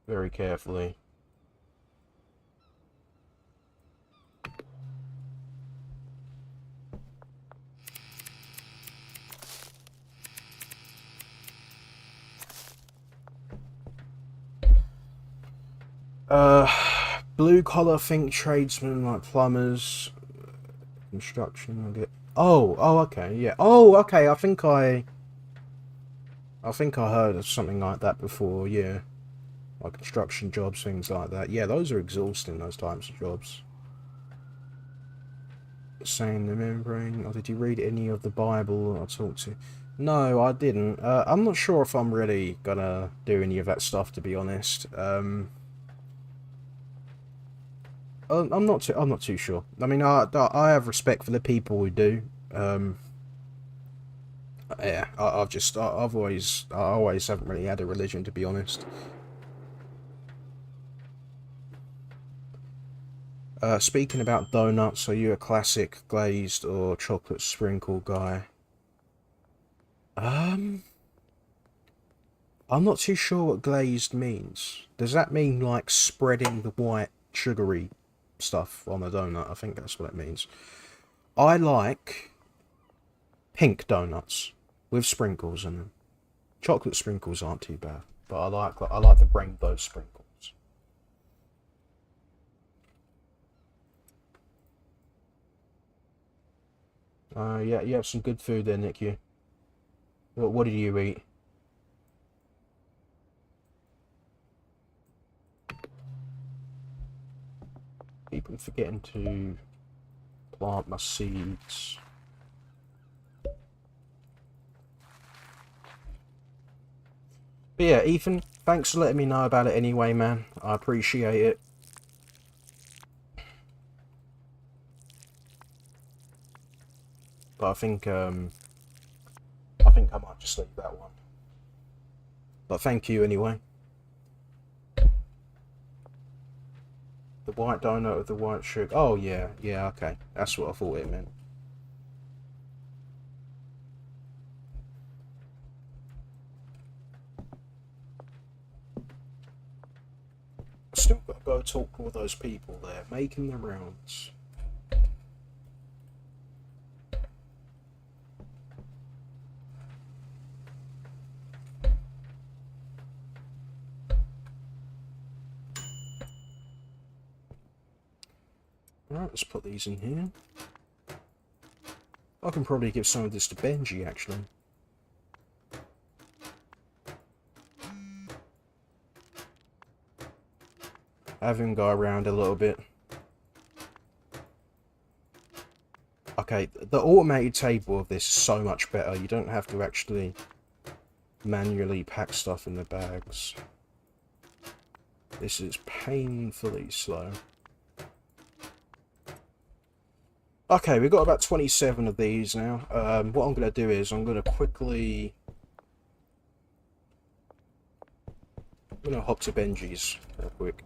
Very carefully. Blue collar, think tradesmen like plumbers, construction. I get. Oh, okay, yeah. Oh, okay. I think I I think I heard of something like that before, yeah. Like construction jobs, things like that. Yeah, those are exhausting, those types of jobs. Saying the membrane. Oh, did you read any of the Bible I talked to? No, I didn't. I'm not sure if I'm really gonna do any of that stuff, to be honest. I'm not too sure. I mean, I have respect for the people who do. Yeah, I always haven't really had a religion, to be honest. Speaking about donuts, are you a classic glazed or chocolate sprinkle guy? I'm not too sure what glazed means. Does that mean like spreading the white sugary stuff on a donut? I think that's what it means. I like pink donuts with sprinkles in them. Chocolate sprinkles aren't too bad, but I like the rainbow sprinkles. Yeah, you have some good food there, Nicu. What did you eat? Keep on forgetting to plant my seeds. But yeah, Ethan, thanks for letting me know about it anyway, man. I appreciate it. But I think I might just leave that one. But thank you anyway. The white donut with the white sugar. Oh yeah, yeah, okay. That's what I thought it meant. Still gotta go talk to all those people there, making the rounds. Alright, let's put these in here. I can probably give some of this to Benji, actually. Have him go around a little bit. Okay, the automated table of this is so much better. You don't have to actually manually pack stuff in the bags. This is painfully slow. Okay, we've got about 27 of these now. What I'm going to do is I'm going to quickly... I'm going to hop to Benji's real quick.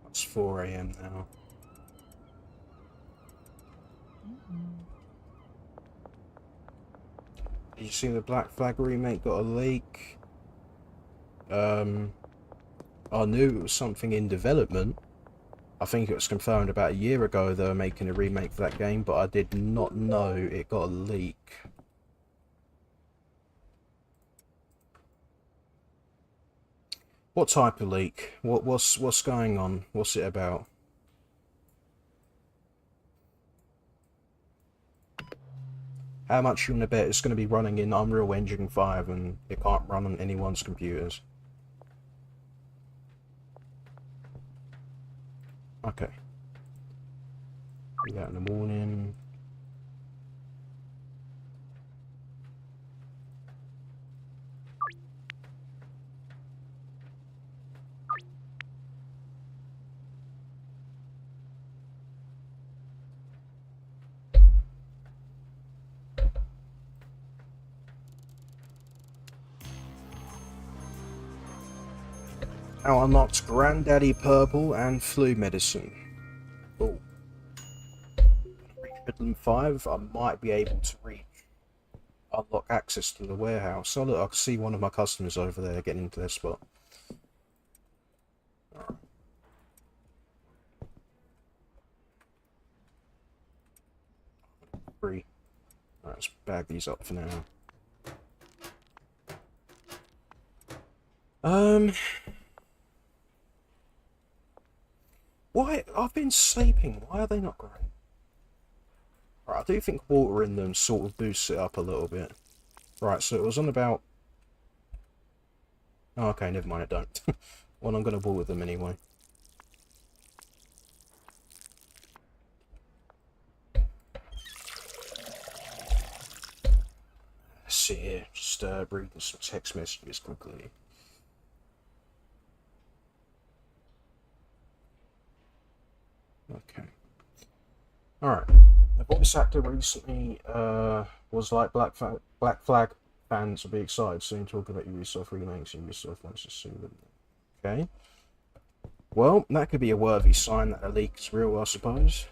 It's 4 AM now. Did you see the Black Flag remake got a leak? I knew it was something in development. I think it was confirmed about a year ago they were making a remake for that game, but I did not know it got a leak. What type of leak? What's going on? What's it about? How much you want to bet it's going to be running in Unreal Engine 5 and it can't run on anyone's computers? Okay. Do that in the morning. Now unlocked Granddaddy Purple and Flu Medicine. Oh. Reach Midland 5, I might be able to unlock access to the warehouse. Oh look, I can see one of my customers over there getting into their spot. Alright. Alright, let's bag these up for now. Um, why? I've been sleeping. Why are they not growing? Right, I do think water in them sort of boosts it up a little bit. Right, so it was on about... Oh, okay, never mind, it don't. Well, I'm going to water them anyway. Let's see here, just reading some text messages quickly. Okay. Alright. The voice actor recently was like Black Flag fans will be excited soon talking about Ubisoft remakes and Ubisoft wants to see them. Okay. Well, that could be a worthy sign that a leak is real, I suppose.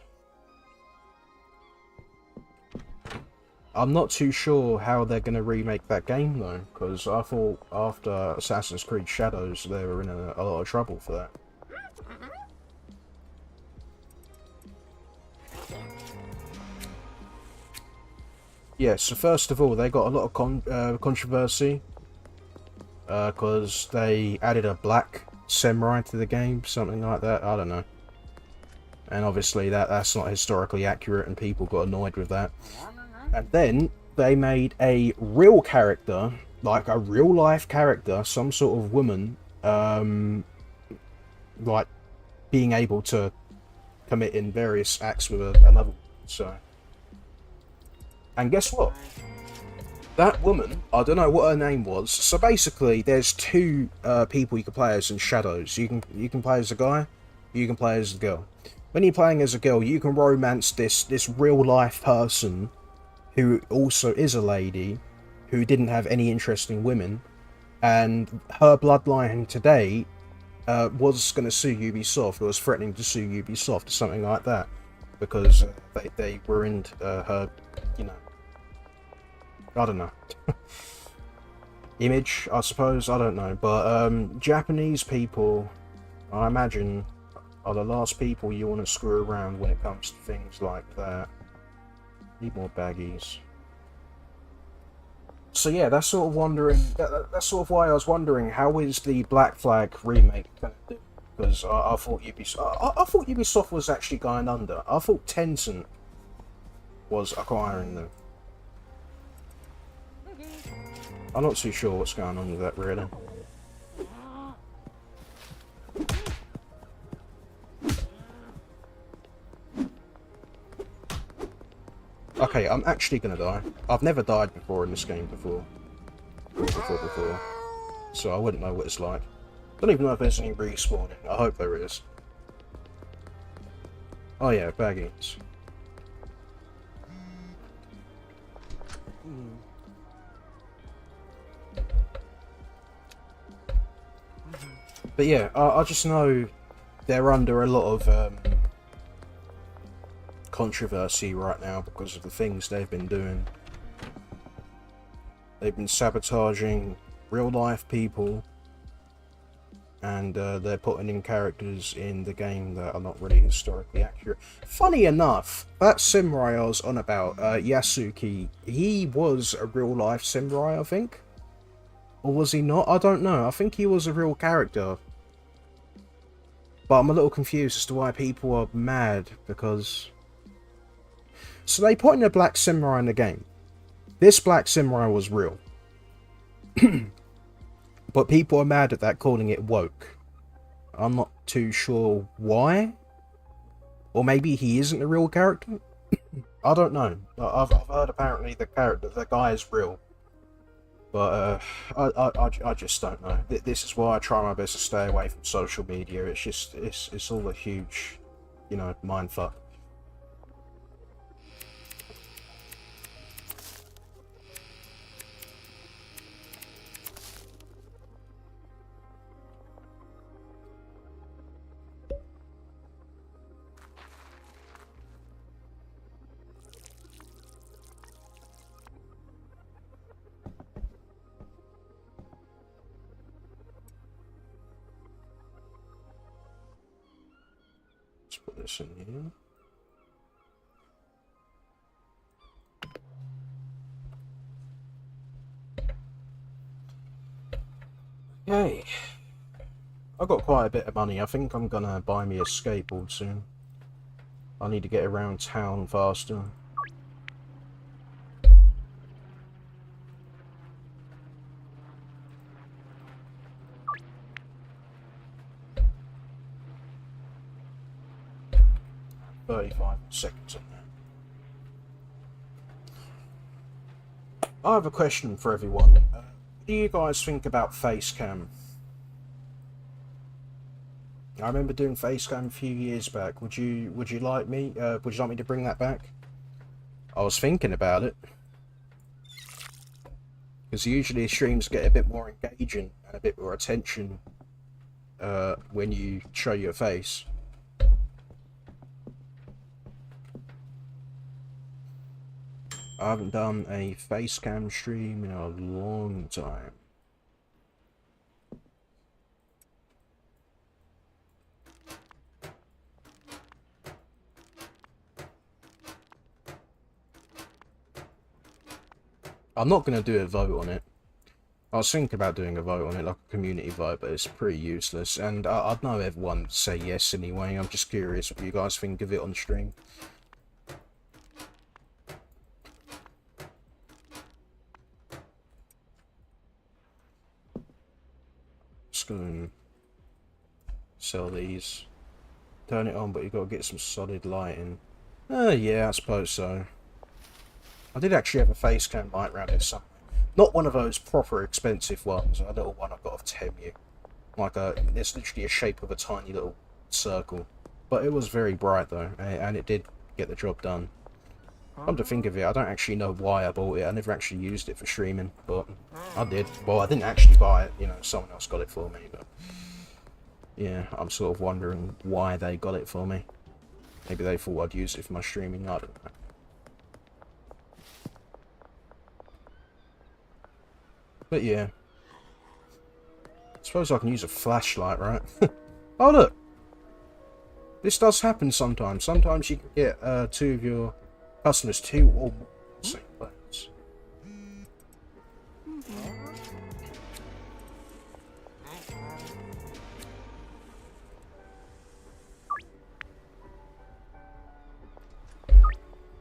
I'm not too sure how they're going to remake that game though, because I thought after Assassin's Creed Shadows they were in a lot of trouble for that. Yeah, so first of all, they got a lot of controversy because they added a black samurai to the game, something like that, I don't know. And obviously that's not historically accurate and people got annoyed with that. And then they made a real character, like a real life character, some sort of woman, like being able to commit in various acts with another, so... And guess what? That woman, I don't know what her name was. So basically, there's two people you can play as in Shadows. You can play as a guy, you can play as a girl. When you're playing as a girl, you can romance this real life person who also is a lady who didn't have any interest in women, and her bloodline today was going to sue Ubisoft, or was threatening to sue Ubisoft or something like that, because they ruined her, you know, I don't know. Image, I suppose, I don't know. But Japanese people, I imagine, are the last people you want to screw around when it comes to things like that. Need more baggies. So yeah, that's sort of wondering. That's sort of why I was wondering how is the Black Flag remake going to do? Because I thought I thought Ubisoft was actually going under. I thought Tencent was acquiring them. I'm not too sure what's going on with that, really. Okay, I'm actually gonna die. I've never died before in this game before. So I wouldn't know what it's like. Don't even know if there's any respawning. I hope there is. Oh yeah, baggings. But yeah, I just know they're under a lot of controversy right now because of the things they've been doing. They've been sabotaging real-life people, and they're putting in characters in the game that are not really historically accurate. Funny enough, that samurai I was on about, Yasuki, he was a real-life samurai, I think? Or was he not? I don't know. I think he was a real character. But I'm a little confused as to why people are mad, because... So they put in a black samurai in the game. This black samurai was real. But people are mad at that, calling it woke. I'm not too sure why. Or maybe he isn't a real character? I don't know. I've heard apparently the guy is real. But I just don't know. This is why I try my best to stay away from social media. It's just, it's all a huge, you know, mindfuck. Let's put this in here. Okay. I've got quite a bit of money. I think I'm gonna buy me a skateboard soon. I need to get around town faster. "35 seconds on there." I have a question for everyone. What do you guys think about face cam? I remember doing face cam a few years back. Would you like me? Would you like me to bring that back? I was thinking about it, because usually streams get a bit more engaging and a bit more attention when you show your face. I haven't done a face cam stream in a long time. I'm not going to do a vote on it. I was thinking about doing a vote on it, like a community vote, but it's pretty useless. And I'd know everyone would say yes anyway. I'm just curious what you guys think of it on stream. Just going to sell these. Turn it on, but you've got to get some solid lighting. Yeah, I suppose so. I did actually have a face cam light around here somewhere. Not one of those proper expensive ones, a little one I got off Temu. Like it's literally a shape of a tiny little circle. But it was very bright though, and it did get the job done. Come to think of it, I don't actually know why I bought it. I never actually used it for streaming, but I did. Well, I didn't actually buy it, you know, someone else got it for me, but yeah, I'm sort of wondering why they got it for me. Maybe they thought I'd use it for my streaming, I don't know. But yeah. I suppose I can use a flashlight, right? Oh look! This does happen sometimes. Sometimes you can get two of your customers, two or more same place.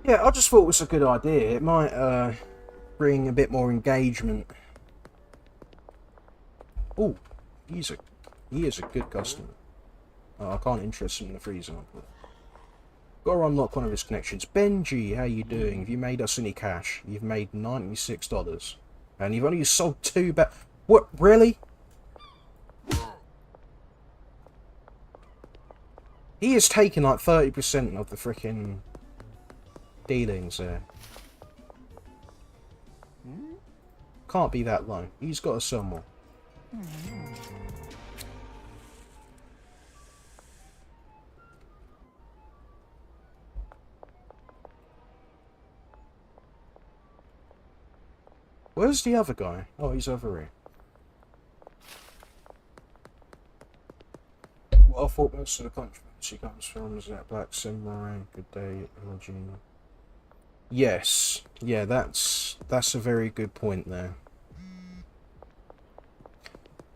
Yeah, I just thought it was a good idea. It might bring a bit more engagement. Oh, he is a good customer. I can't interest him in the freezer. Got to unlock one of his connections. Benji, how you doing? Have you made us any cash? You've made $96. And you've only sold 2 What, really? He is taking like 30% of the freaking dealings there. Can't be that low. He's got to sell more. Where's the other guy? Oh, he's over here. What I thought most of the controversy comes from is that Black Samurai, Good Day, Energy. Yes. Yeah, that's a very good point there.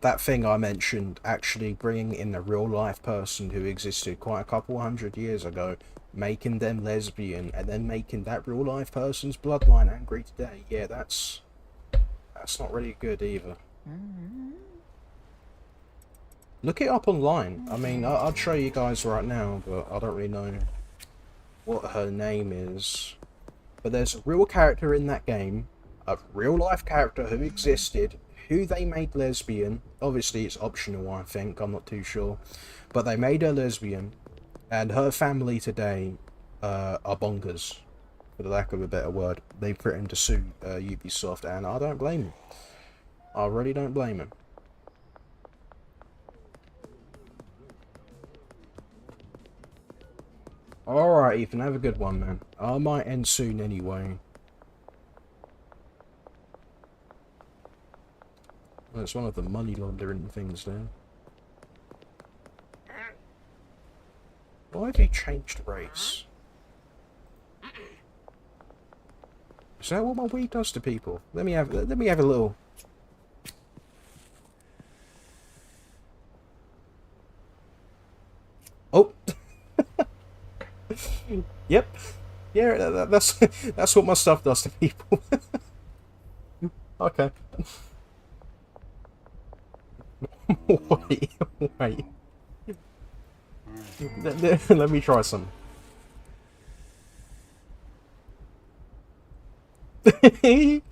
That thing I mentioned, actually bringing in a real-life person who existed quite a couple hundred years ago, making them lesbian, and then making that real-life person's bloodline angry today. Yeah, that's not really good either. Look it up online. I mean, I'd show you guys right now, but I don't really know what her name is. But there's a real character in that game, a real-life character who existed, who they made lesbian. Obviously it's optional, I think, I'm not too sure, but they made her lesbian, and her family today are bonkers, for the lack of a better word. They threatened to sue Ubisoft, and I don't blame them. I really don't blame them. Alright, Ethan, have a good one, man. I might end soon anyway. That's one of the money laundering things there. Why have you changed race? Is that what my weed does to people? Let me have a little. Yep. Yeah, that's what my stuff does to people. Okay. Wait, wait. Let me try some. It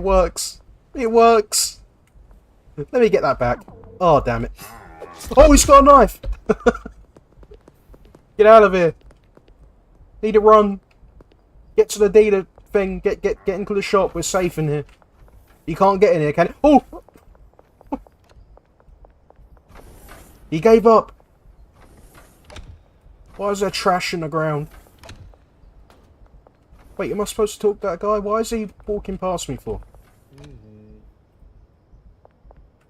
works. It works. Let me get that back. Oh, damn it. Oh, he's got a knife. Get out of here. Need to run. Get to the dealer thing. Get into the shop. We're safe in here. You can't get in here, can you? Oh! He gave up. Why is there trash in the ground? Wait, am I supposed to talk to that guy? Why is he walking past me for?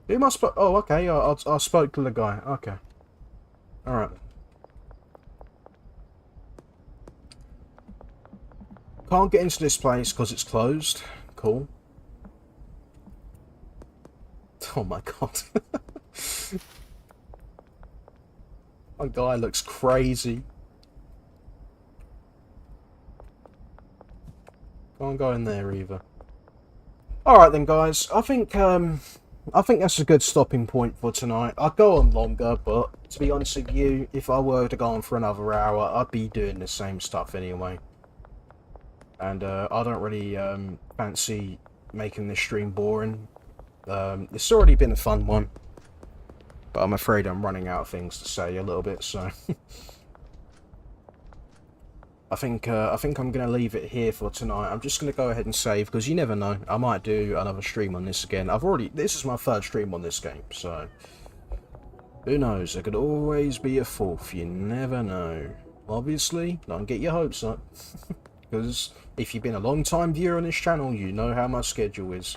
Who am I supposed... Oh, okay. I spoke to the guy. Okay. Alright. Can't get into this place because it's closed. Cool. Oh my god. My guy looks crazy. Can't go in there either. Alright then, guys. I think that's a good stopping point for tonight. I'd go on longer, but to be honest with you, if I were to go on for another hour, I'd be doing the same stuff anyway. And I don't really fancy making this stream boring. It's already been a fun one, but I'm afraid I'm running out of things to say a little bit, so I think I'm gonna leave it here for tonight. I'm just gonna go ahead and save, because you never know, I might do another stream on this again. This is my third stream on this game, so who knows, there could always be a fourth, you never know. Obviously, don't get your hopes up, because if you've been a long time viewer on this channel, you know how my schedule is.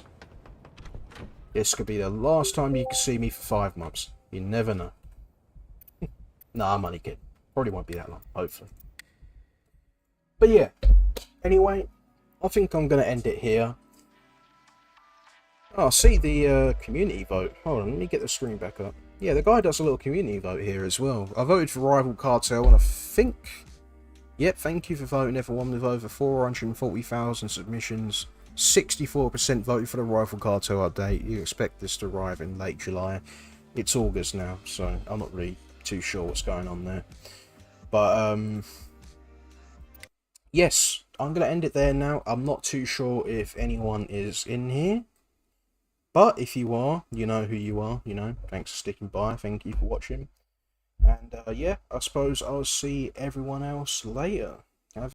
This could be the last time you can see me for 5 months. You never know. Nah, I'm only kidding. Probably won't be that long, hopefully. But yeah, anyway, I think I'm going to end it here. Oh, see the community vote. Hold on, let me get the screen back up. Yeah, the guy does a little community vote here as well. I voted for Rival Cartel, and I think... Yep, thank you for voting everyone with over 440,000 submissions. 64% voted for the Rival Cartel update. You expect this to arrive in late July. It's August now, so I'm not really too sure what's going on there. But, yes, I'm going to end it there now. I'm not too sure if anyone is in here. But if you are, you know who you are, you know. Thanks for sticking by. Thank you for watching. And, yeah, I suppose I'll see everyone else later.